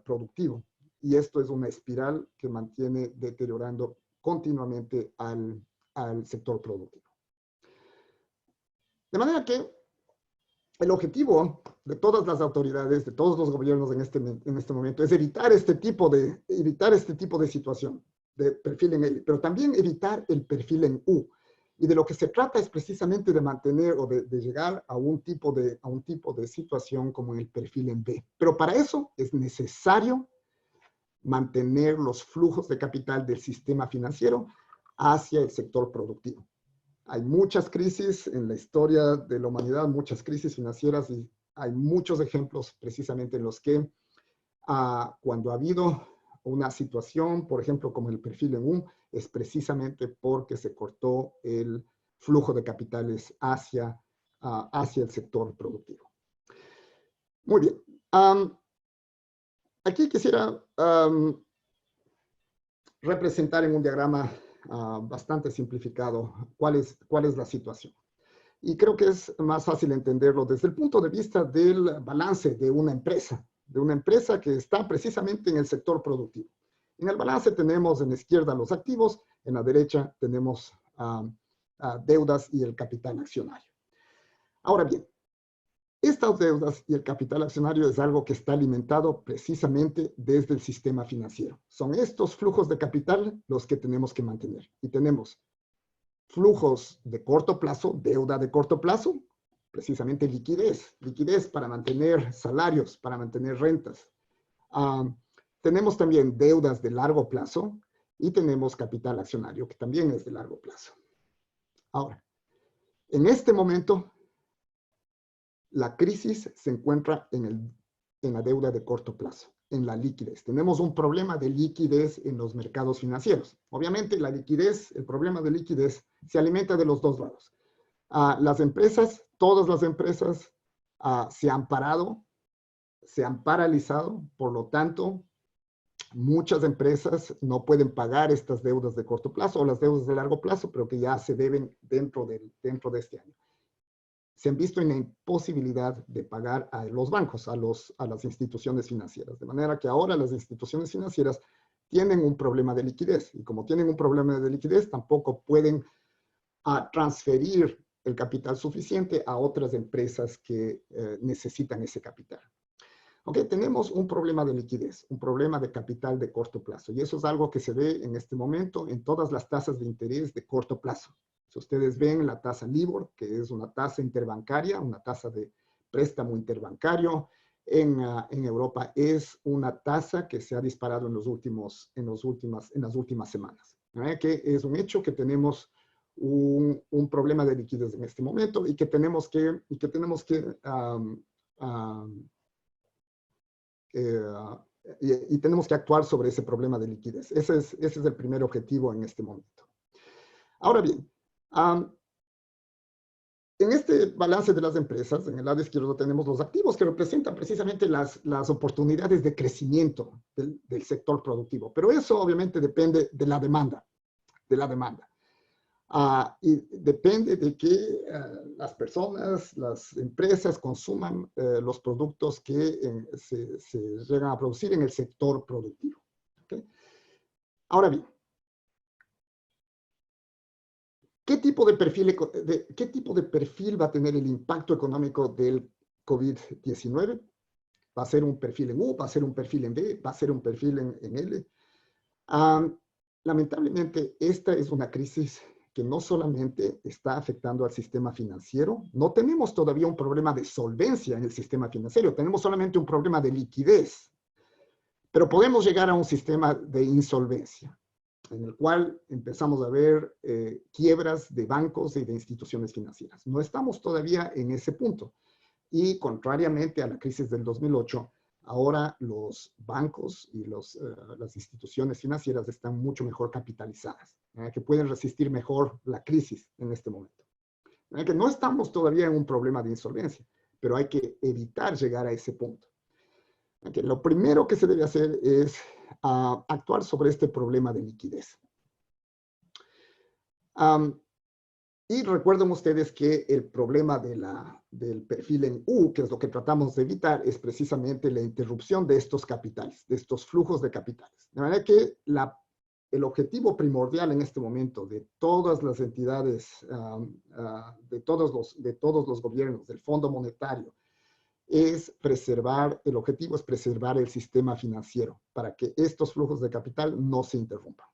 productivo. Y esto es una espiral que mantiene deteriorando continuamente al sector productivo. De manera que el objetivo de todas las autoridades, de todos los gobiernos en este momento, es evitar este tipo de situación, de perfil en L, pero también evitar el perfil en U. Y de lo que se trata es precisamente de mantener o de llegar a un tipo de situación como en el perfil en B. Pero para eso es necesario mantener los flujos de capital del sistema financiero hacia el sector productivo. Hay muchas crisis en la historia de la humanidad, muchas crisis financieras, y hay muchos ejemplos precisamente en los que cuando ha habido una situación, por ejemplo, como el perfil en U, es precisamente porque se cortó el flujo de capitales hacia el sector productivo. Muy bien. Aquí quisiera representar en un diagrama bastante simplificado cuál es la situación. Y creo que es más fácil entenderlo desde el punto de vista del balance de una empresa que está precisamente en el sector productivo. En el balance tenemos en la izquierda los activos, en la derecha tenemos deudas y el capital accionario. Ahora bien, Estas deudas y el capital accionario es algo que está alimentado precisamente desde el sistema financiero. Son estos flujos de capital los que tenemos que mantener. Y tenemos flujos de corto plazo, deuda de corto plazo, precisamente liquidez, liquidez para mantener salarios, para mantener rentas. Tenemos también deudas de largo plazo y tenemos capital accionario, que también es de largo plazo. Ahora, en este momento, la crisis se encuentra en la deuda de corto plazo, en la liquidez. Tenemos un problema de liquidez en los mercados financieros. Obviamente, la liquidez, el problema de liquidez, se alimenta de los dos lados. Las empresas, todas las empresas se han parado, se han paralizado, por lo tanto, muchas empresas no pueden pagar estas deudas de corto plazo o las deudas de largo plazo, pero que ya se deben dentro de este año. Se han visto en la imposibilidad de pagar a los bancos, a las instituciones financieras. De manera que ahora las instituciones financieras tienen un problema de liquidez. Y como tienen un problema de liquidez, tampoco pueden transferir el capital suficiente a otras empresas que necesitan ese capital. Ok, tenemos un problema de liquidez, un problema de capital de corto plazo. Y eso es algo que se ve en este momento en todas las tasas de interés de corto plazo. Si ustedes ven la tasa LIBOR, que es una tasa interbancaria, una tasa de préstamo interbancario, en Europa es una tasa que se ha disparado en las últimas semanas. Que es un hecho que tenemos un problema de liquidez en este momento y que tenemos que actuar sobre ese problema de liquidez. Ese es el primer objetivo en este momento. Ahora bien, en este balance de las empresas, en el lado izquierdo tenemos los activos que representan precisamente las oportunidades de crecimiento del sector productivo. Pero eso obviamente depende de la demanda, y depende de que las personas, las empresas consuman los productos que se llegan a producir en el sector productivo. ¿Okay? Ahora bien, ¿qué tipo de perfil va a tener el impacto económico del COVID-19? ¿Va a ser un perfil en U? ¿Va a ser un perfil en B? ¿Va a ser un perfil en L? Lamentablemente, esta es una crisis que no solamente está afectando al sistema financiero. No tenemos todavía un problema de solvencia en el sistema financiero. Tenemos solamente un problema de liquidez. Pero podemos llegar a un sistema de insolvencia, en el cual empezamos a ver quiebras de bancos y de instituciones financieras. No estamos todavía en ese punto. Y contrariamente a la crisis del 2008, ahora los bancos y las instituciones financieras están mucho mejor capitalizadas, que pueden resistir mejor la crisis en este momento. Que no estamos todavía en un problema de insolvencia, pero hay que evitar llegar a ese punto. Que lo primero que se debe hacer es actuar sobre este problema de liquidez. Y recuerden ustedes que el problema del perfil en U, que es lo que tratamos de evitar, es precisamente la interrupción de estos capitales, de estos flujos de capitales. De manera que el objetivo primordial en este momento de todas las entidades, de todos los gobiernos, del Fondo Monetario, el objetivo es preservar el sistema financiero para que estos flujos de capital no se interrumpan.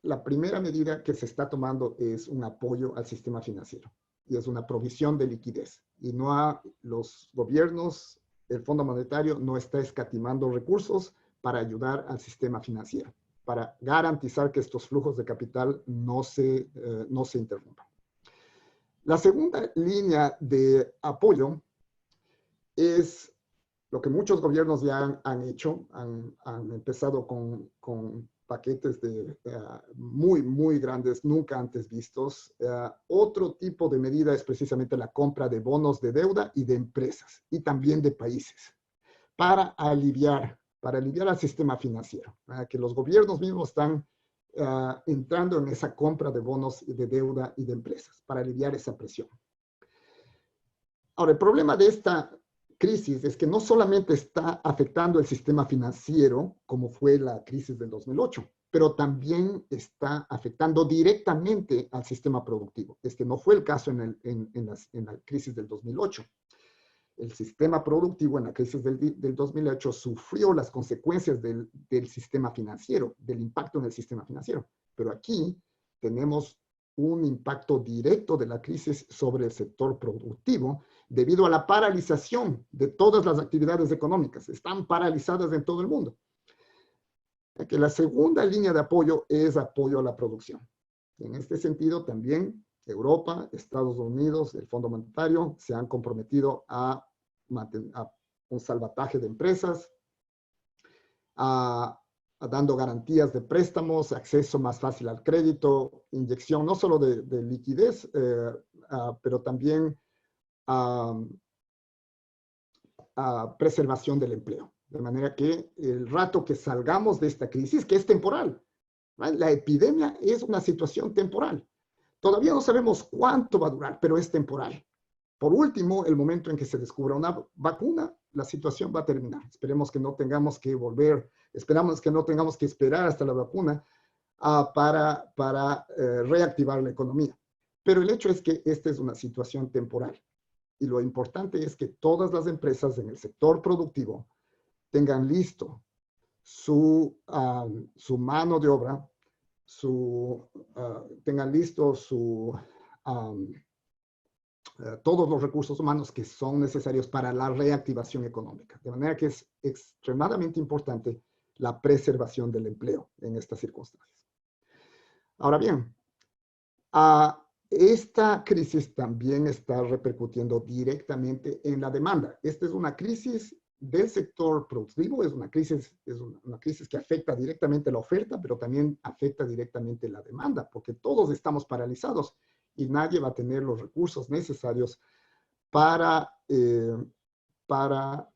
La primera medida que se está tomando es un apoyo al sistema financiero y es una provisión de liquidez. Y los gobiernos, el Fondo Monetario no está escatimando recursos para ayudar al sistema financiero, para garantizar que estos flujos de capital no se interrumpan. La segunda línea de apoyo es lo que muchos gobiernos ya han hecho, han empezado con paquetes muy, muy grandes, nunca antes vistos. Otro tipo de medida es precisamente la compra de bonos de deuda y de empresas, y también de países, para aliviar al sistema financiero, que los gobiernos mismos están entrando en esa compra de bonos de deuda y de empresas, para aliviar esa presión. Ahora, el problema de esta crisis es que no solamente está afectando el sistema financiero, como fue la crisis del 2008, pero también está afectando directamente al sistema productivo. Este no fue el caso en la crisis del 2008. El sistema productivo en la crisis del 2008 sufrió las consecuencias del sistema financiero, del impacto en el sistema financiero. Pero aquí tenemos un impacto directo de la crisis sobre el sector productivo debido a la paralización de todas las actividades económicas. Están paralizadas en todo el mundo. Que la segunda línea de apoyo es apoyo a la producción. En este sentido, también Europa, Estados Unidos, el Fondo Monetario se han comprometido a un salvataje de empresas, dando garantías de préstamos, acceso más fácil al crédito, inyección no solo de liquidez, pero también preservación del empleo. De manera que el rato que salgamos de esta crisis, que es temporal, ¿vale? La epidemia es una situación temporal. Todavía no sabemos cuánto va a durar, pero es temporal. Por último, el momento en que se descubra una vacuna, la situación va a terminar. Esperemos que no tengamos que esperamos que no tengamos que esperar hasta la vacuna para reactivar la economía. Pero el hecho es que esta es una situación temporal. Y lo importante es que todas las empresas en el sector productivo tengan listo su mano de obra, tengan listo todos los recursos humanos que son necesarios para la reactivación económica. De manera que es extremadamente importante la preservación del empleo en estas circunstancias. Ahora bien, esta crisis también está repercutiendo directamente en la demanda. Esta es una crisis del sector productivo, es una crisis que afecta directamente la oferta, pero también afecta directamente la demanda, porque todos estamos paralizados y nadie va a tener los recursos necesarios para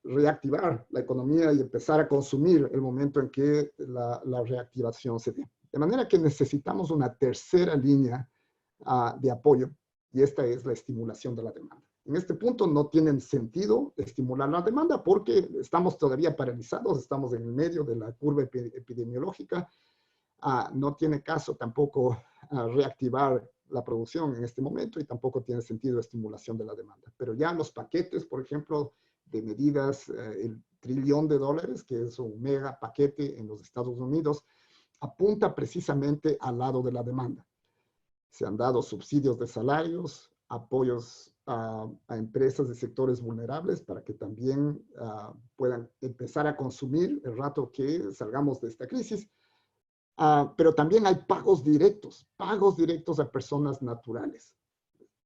reactivar la economía y empezar a consumir el momento en que la reactivación se dé. De manera que necesitamos una tercera línea de apoyo, y esta es la estimulación de la demanda. En este punto no tiene sentido estimular la demanda porque estamos todavía paralizados, estamos en el medio de la curva epidemiológica. No tiene caso tampoco reactivar la producción en este momento y tampoco tiene sentido estimulación de la demanda. Pero ya los paquetes, por ejemplo, de medidas, el $1 trillón, que es un mega paquete en los Estados Unidos, apunta precisamente al lado de la demanda. Se han dado subsidios de salarios, apoyos a empresas de sectores vulnerables para que también puedan empezar a consumir el rato que salgamos de esta crisis. Pero también hay pagos directos a personas naturales.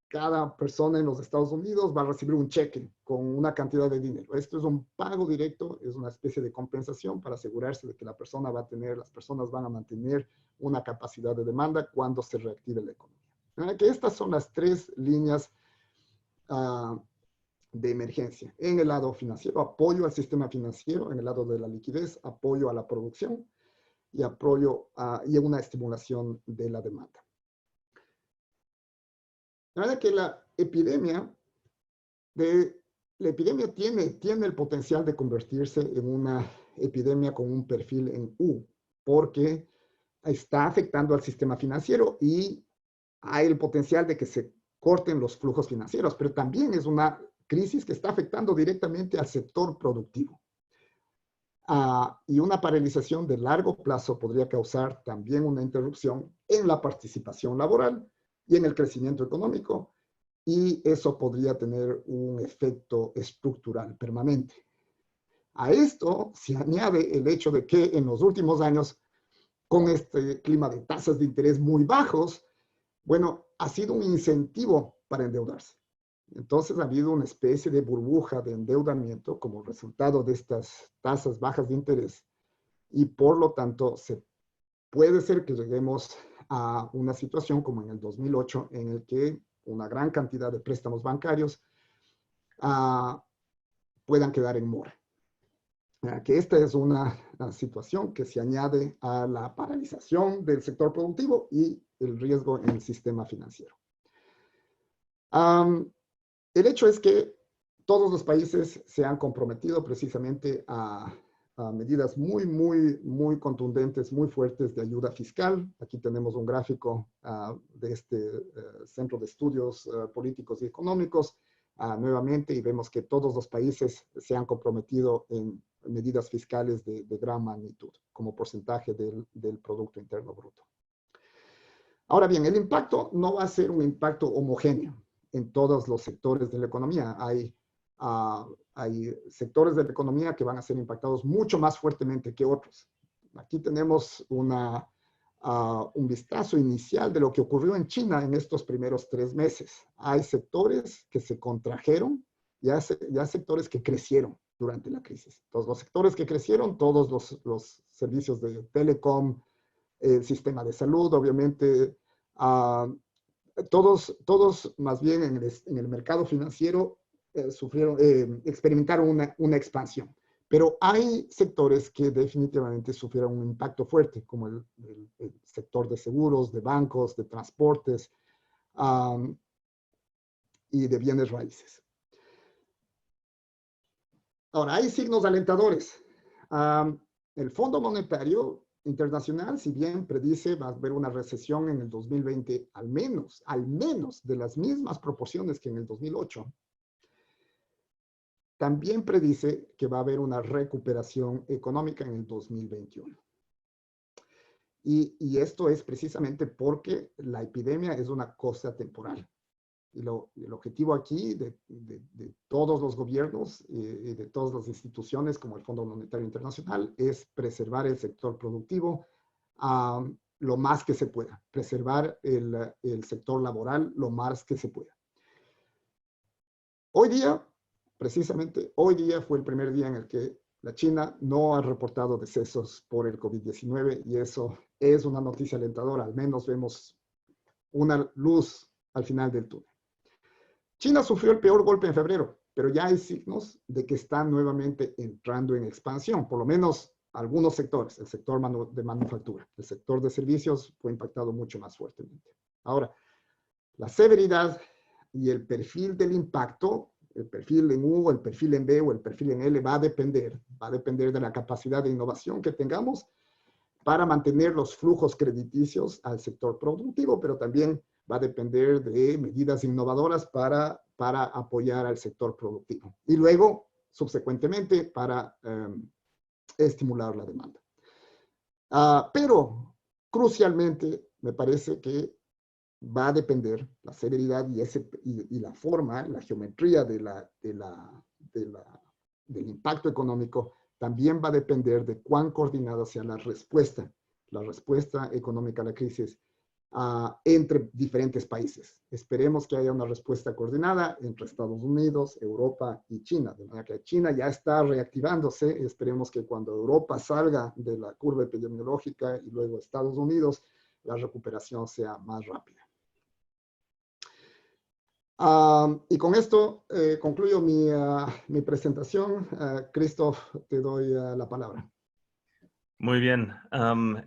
Cada persona en los Estados Unidos va a recibir un cheque con una cantidad de dinero. Esto es un pago directo, es una especie de compensación para asegurarse de que las personas van a mantener una capacidad de demanda cuando se reactive la economía. Que estas son las tres líneas de emergencia. En el lado financiero, apoyo al sistema financiero; en el lado de la liquidez, apoyo a la producción; y apoyo y una estimulación de la demanda. La verdad que la epidemia tiene el potencial de convertirse en una epidemia con un perfil en U, porque está afectando al sistema financiero y hay el potencial de que se corten los flujos financieros, pero también es una crisis que está afectando directamente al sector productivo. Y una paralización de largo plazo podría causar también una interrupción en la participación laboral y en el crecimiento económico, y eso podría tener un efecto estructural permanente. A esto se añade el hecho de que en los últimos años, con este clima de tasas de interés muy bajos, bueno, ha sido un incentivo para endeudarse. Entonces ha habido una especie de burbuja de endeudamiento como resultado de estas tasas bajas de interés, y por lo tanto puede ser que lleguemos a una situación como en el 2008 en el que una gran cantidad de préstamos bancarios puedan quedar en mora. Que esta es una situación que se añade a la paralización del sector productivo y el riesgo en el sistema financiero. El hecho es que todos los países se han comprometido precisamente a medidas muy contundentes, muy fuertes de ayuda fiscal. Aquí tenemos un gráfico de este Centro de Estudios Políticos y Económicos nuevamente, y vemos que todos los países se han comprometido en medidas fiscales de gran magnitud como porcentaje del Producto Interno Bruto. Ahora bien, el impacto no va a ser un impacto homogéneo en todos los sectores de la economía. Hay sectores de la economía que van a ser impactados mucho más fuertemente que otros. Aquí tenemos un vistazo inicial de lo que ocurrió en China en estos primeros 3 meses. Hay sectores que se contrajeron y hay sectores que crecieron durante la crisis. Todos los sectores que crecieron, todos los servicios de telecom, el sistema de salud, obviamente, todos más bien en el mercado financiero experimentaron una expansión. Pero hay sectores que definitivamente sufrieron un impacto fuerte, como el sector de seguros, de bancos, de transportes y de bienes raíces. Ahora, hay signos alentadores. El Fondo Monetario Internacional, si bien predice va a haber una recesión en el 2020 al menos de las mismas proporciones que en el 2008, también predice que va a haber una recuperación económica en el 2021. Y esto es precisamente porque la epidemia es una cosa temporal. Y el objetivo aquí de todos los gobiernos y de todas las instituciones como el Fondo Monetario Internacional es preservar el sector productivo lo más que se pueda, preservar el sector laboral lo más que se pueda. Hoy día, precisamente hoy día fue el primer día en el que la China no ha reportado decesos por el COVID-19 y eso es una noticia alentadora. Al menos vemos una luz al final del túnel. China sufrió el peor golpe en febrero, pero ya hay signos de que está nuevamente entrando en expansión, por lo menos algunos sectores, el sector de manufactura, el sector de servicios fue impactado mucho más fuertemente. Ahora, la severidad y el perfil del impacto, el perfil en U, el perfil en B o el perfil en L va a depender de la capacidad de innovación que tengamos para mantener los flujos crediticios al sector productivo, pero también va a depender de medidas innovadoras para apoyar al sector productivo. Y luego, subsecuentemente, para estimular la demanda. Pero, crucialmente, me parece que va a depender la severidad y la forma, la geometría del impacto económico, también va a depender de cuán coordinada sea la respuesta económica a la crisis entre diferentes países. Esperemos que haya una respuesta coordinada entre Estados Unidos, Europa y China. De manera que China ya está reactivándose. Esperemos que cuando Europa salga de la curva epidemiológica y luego Estados Unidos, la recuperación sea más rápida. Y con esto concluyo mi presentación. Christoph, te doy la palabra. Muy bien,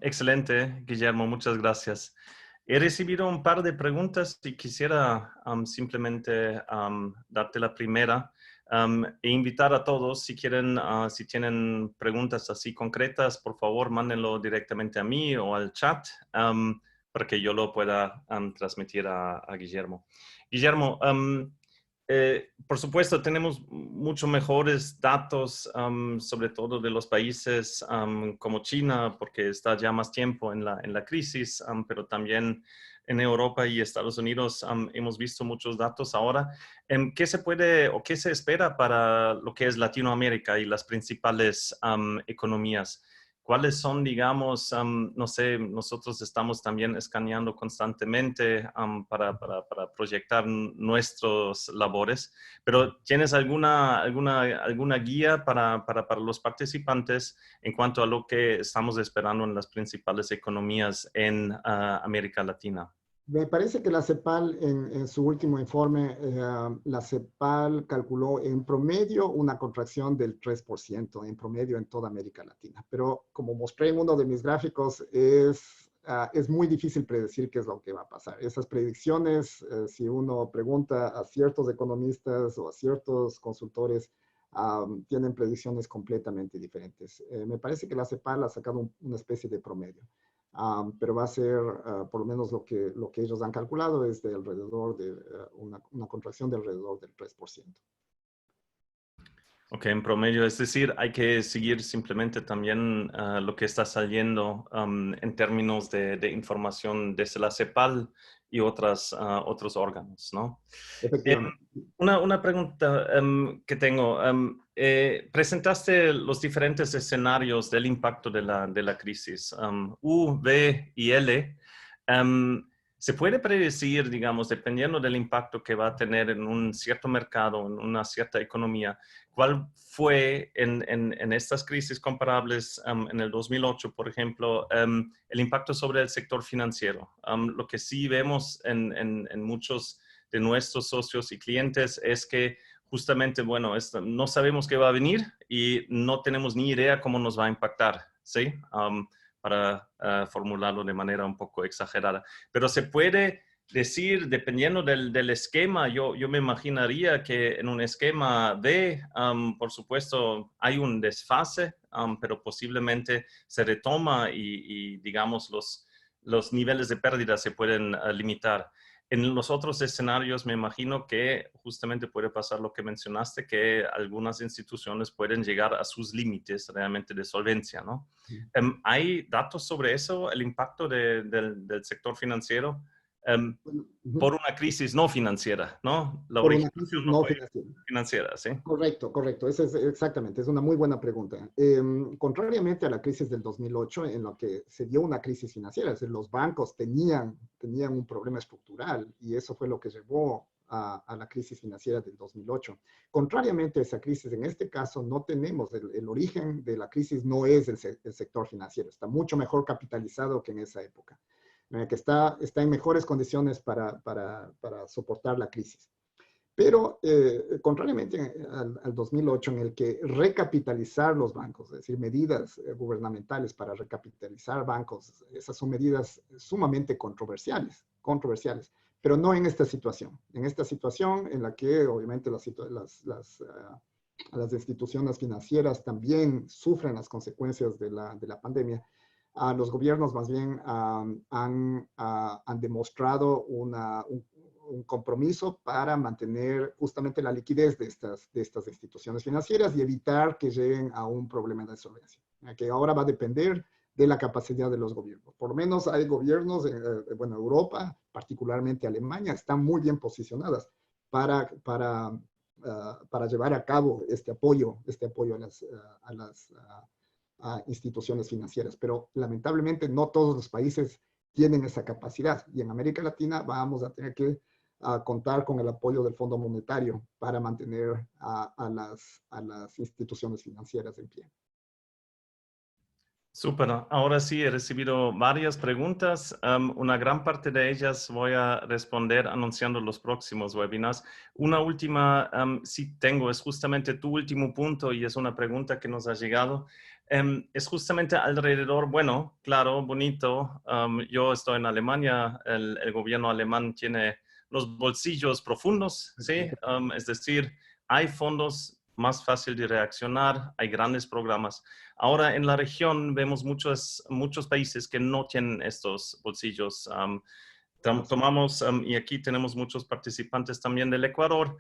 excelente, Guillermo, muchas gracias. He recibido un par de preguntas y quisiera simplemente darte la primera e invitar a todos, si quieren, si tienen preguntas así concretas, por favor, mándenlo directamente a mí o al chat para que yo lo pueda transmitir a Guillermo. Guillermo, por supuesto, tenemos mucho mejores datos, sobre todo de los países como China, porque está ya más tiempo en la crisis, pero también en Europa y Estados Unidos hemos visto muchos datos ahora. ¿Qué se puede o qué se espera para lo que es Latinoamérica y las principales economías? ¿Cuáles son, digamos, no sé, nosotros estamos también escaneando constantemente para proyectar nuestros labores, pero ¿tienes alguna guía para los participantes en cuanto a lo que estamos esperando en las principales economías en América Latina? Me parece que la CEPAL en su último informe, la CEPAL calculó en promedio una contracción del 3% en promedio en toda América Latina. Pero como mostré en uno de mis gráficos, es muy difícil predecir qué es lo que va a pasar. Esas predicciones, si uno pregunta a ciertos economistas o a ciertos consultores, tienen predicciones completamente diferentes. Me parece que la CEPAL ha sacado una especie de promedio, pero va a ser, por lo menos lo que ellos han calculado, es de alrededor de una contracción de alrededor del 3%. Ok, en promedio, es decir, hay que seguir simplemente también lo que está saliendo en términos de información desde la CEPAL y otros órganos, ¿no? Efectivamente. Una pregunta que tengo. Presentaste los diferentes escenarios del impacto de la crisis, U, V y L. ¿Se puede predecir, digamos, dependiendo del impacto que va a tener en un cierto mercado, en una cierta economía, cuál fue en estas crisis comparables en el 2008, por ejemplo, el impacto sobre el sector financiero? Lo que sí vemos en muchos de nuestros socios y clientes es que justamente, bueno, no sabemos qué va a venir y no tenemos ni idea cómo nos va a impactar, ¿sí? Para formularlo de manera un poco exagerada. Pero se puede decir, dependiendo del esquema, yo me imaginaría que en un esquema D, por supuesto, hay un desfase, pero posiblemente se retoma y digamos, los niveles de pérdida se pueden limitar. En los otros escenarios me imagino que justamente puede pasar lo que mencionaste, que algunas instituciones pueden llegar a sus límites realmente de solvencia, ¿no? ¿Hay datos sobre eso, el impacto del sector financiero por una crisis no financiera, ¿no? La Por una originación crisis no no fue financiera. financiera, ¿sí? Correcto, correcto. Exactamente, es una muy buena pregunta. Contrariamente a la crisis del 2008, en la que se dio una crisis financiera, es decir, los bancos tenían un problema estructural y eso fue lo que llevó a la crisis financiera del 2008. Contrariamente a esa crisis, en este caso no tenemos, el origen de la crisis no es el sector financiero, está mucho mejor capitalizado que en esa época, que está en mejores condiciones para soportar la crisis. Pero contrariamente al 2008, en el que recapitalizar los bancos, es decir, medidas gubernamentales para recapitalizar bancos, esas son medidas sumamente controversiales, pero no en esta situación. En esta situación en la que obviamente las instituciones financieras también sufren las consecuencias de la pandemia, los gobiernos más bien han demostrado un compromiso para mantener justamente la liquidez de estas instituciones financieras y evitar que lleguen a un problema de solvencia, que ahora va a depender de la capacidad de los gobiernos. Por lo menos hay gobiernos, bueno, Europa, particularmente Alemania, están muy bien posicionadas para llevar a cabo este apoyo a instituciones financieras. Pero lamentablemente no todos los países tienen esa capacidad y en América Latina vamos a tener que contar con el apoyo del Fondo Monetario para mantener a las instituciones financieras en pie. Súper. Ahora sí, he recibido varias preguntas. Una gran parte de ellas voy a responder anunciando los próximos webinars. Una última, sí tengo, es justamente tu último punto y es una pregunta que nos ha llegado. Es justamente alrededor, bueno, claro, bonito. Yo estoy en Alemania, el gobierno alemán tiene los bolsillos profundos, ¿sí? Es decir, hay fondos, más fácil de reaccionar, hay grandes programas. Ahora en la región vemos muchos países que no tienen estos bolsillos. Tomamos, y aquí tenemos muchos participantes también del Ecuador,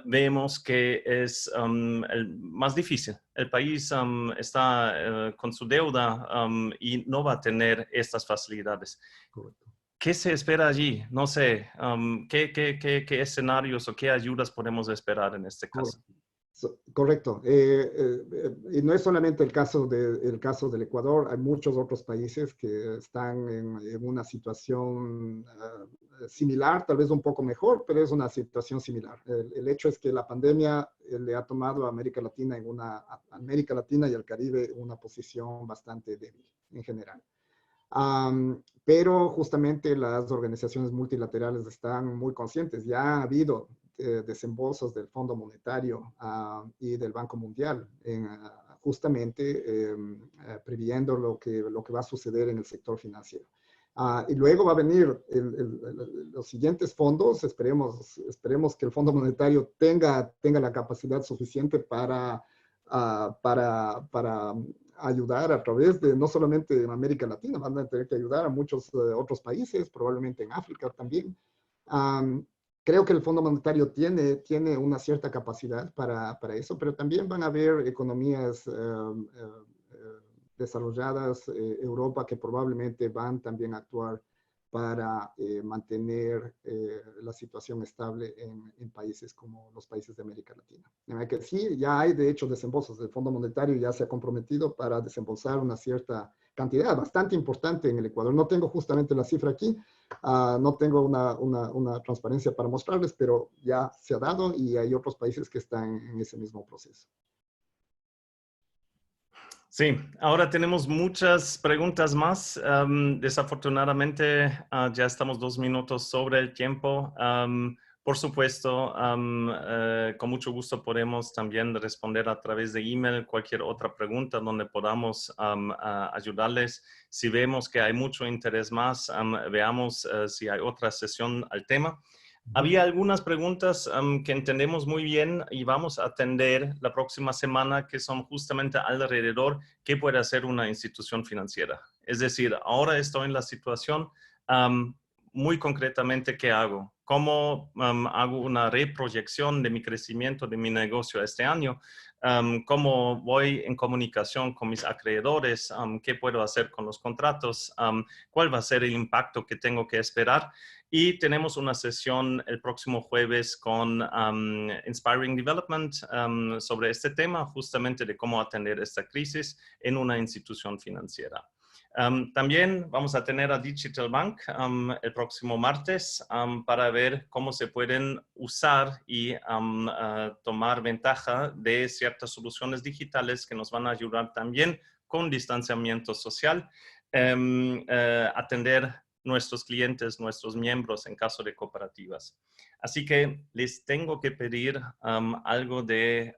vemos que es el más difícil. El país está con su deuda y no va a tener estas facilidades. Correcto. ¿Qué se espera allí? No sé, ¿qué escenarios o qué ayudas podemos esperar en este caso? Correcto. Y no es solamente el caso del Ecuador, hay muchos otros países que están en una situación similar, tal vez un poco mejor, pero es una situación similar. El hecho es que la pandemia le ha tomado a América Latina y al Caribe una posición bastante débil en general. Pero justamente las organizaciones multilaterales están muy conscientes. Ya ha habido desembolsos del Fondo Monetario y del Banco Mundial, justamente previendo lo que va a suceder en el sector financiero. Y luego va a venir los siguientes fondos. Esperemos que el Fondo Monetario tenga la capacidad suficiente para ayudar a través de, no solamente en América Latina, van a tener que ayudar a muchos otros países, probablemente en África también. Creo que el Fondo Monetario tiene una cierta capacidad para eso, pero también van a haber economías desarrolladas, Europa, que probablemente van también a actuar para mantener la situación estable en países como los países de América Latina. Que sí, ya hay de hecho desembolsos. El Fondo Monetario ya se ha comprometido para desembolsar una cierta cantidad bastante importante en el Ecuador. No tengo justamente la cifra aquí, no tengo una transparencia para mostrarles, pero ya se ha dado y hay otros países que están en ese mismo proceso. Sí, ahora tenemos muchas preguntas más. Desafortunadamente, ya estamos 2 minutos sobre el tiempo. Por supuesto, con mucho gusto podemos también responder a través de email cualquier otra pregunta donde podamos ayudarles. Si vemos que hay mucho interés más, veamos si hay otra sesión al tema. Había algunas preguntas que entendemos muy bien y vamos a atender la próxima semana, que son justamente alrededor qué puede hacer una institución financiera. Es decir, ahora estoy en la situación, muy concretamente, ¿qué hago? ¿Cómo hago una reproyección de mi crecimiento de mi negocio este año? ¿Cómo voy en comunicación con mis acreedores? ¿Qué puedo hacer con los contratos? ¿Cuál va a ser el impacto que tengo que esperar? Y tenemos una sesión el próximo jueves con Inspiring Development sobre este tema, justamente de cómo atender esta crisis en una institución financiera. También vamos a tener a Digital Bank el próximo martes para ver cómo se pueden usar y tomar ventaja de ciertas soluciones digitales que nos van a ayudar también con distanciamiento social, atender nuestros clientes, nuestros miembros en caso de cooperativas. Así que les tengo que pedir algo de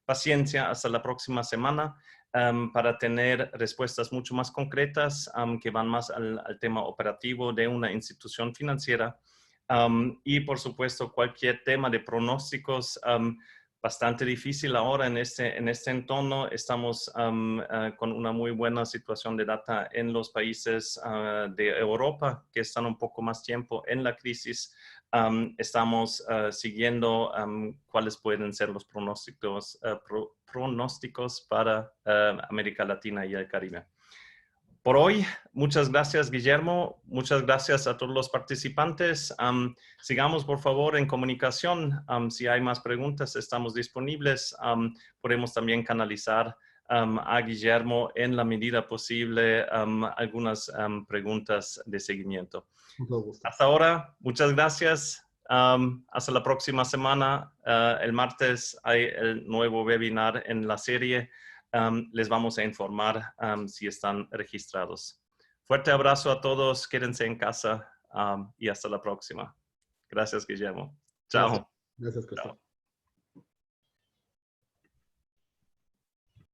paciencia hasta la próxima semana para tener respuestas mucho más concretas que van más al tema operativo de una institución financiera. Y por supuesto, cualquier tema de pronósticos, bastante difícil ahora en este entorno. Estamos con una muy buena situación de data en los países de Europa que están un poco más tiempo en la crisis. Estamos siguiendo cuáles pueden ser los pronósticos para América Latina y el Caribe. Por hoy, muchas gracias, Guillermo. Muchas gracias a todos los participantes. Sigamos, por favor, en comunicación. Si hay más preguntas, estamos disponibles. Podemos también canalizar a Guillermo en la medida posible algunas preguntas de seguimiento. Hasta ahora, muchas gracias. Hasta la próxima semana. El martes hay el nuevo webinar en la serie. Les vamos a informar si están registrados. Fuerte abrazo a todos, quédense en casa y hasta la próxima. Gracias, Guillermo. Chao. Gracias, Cristian.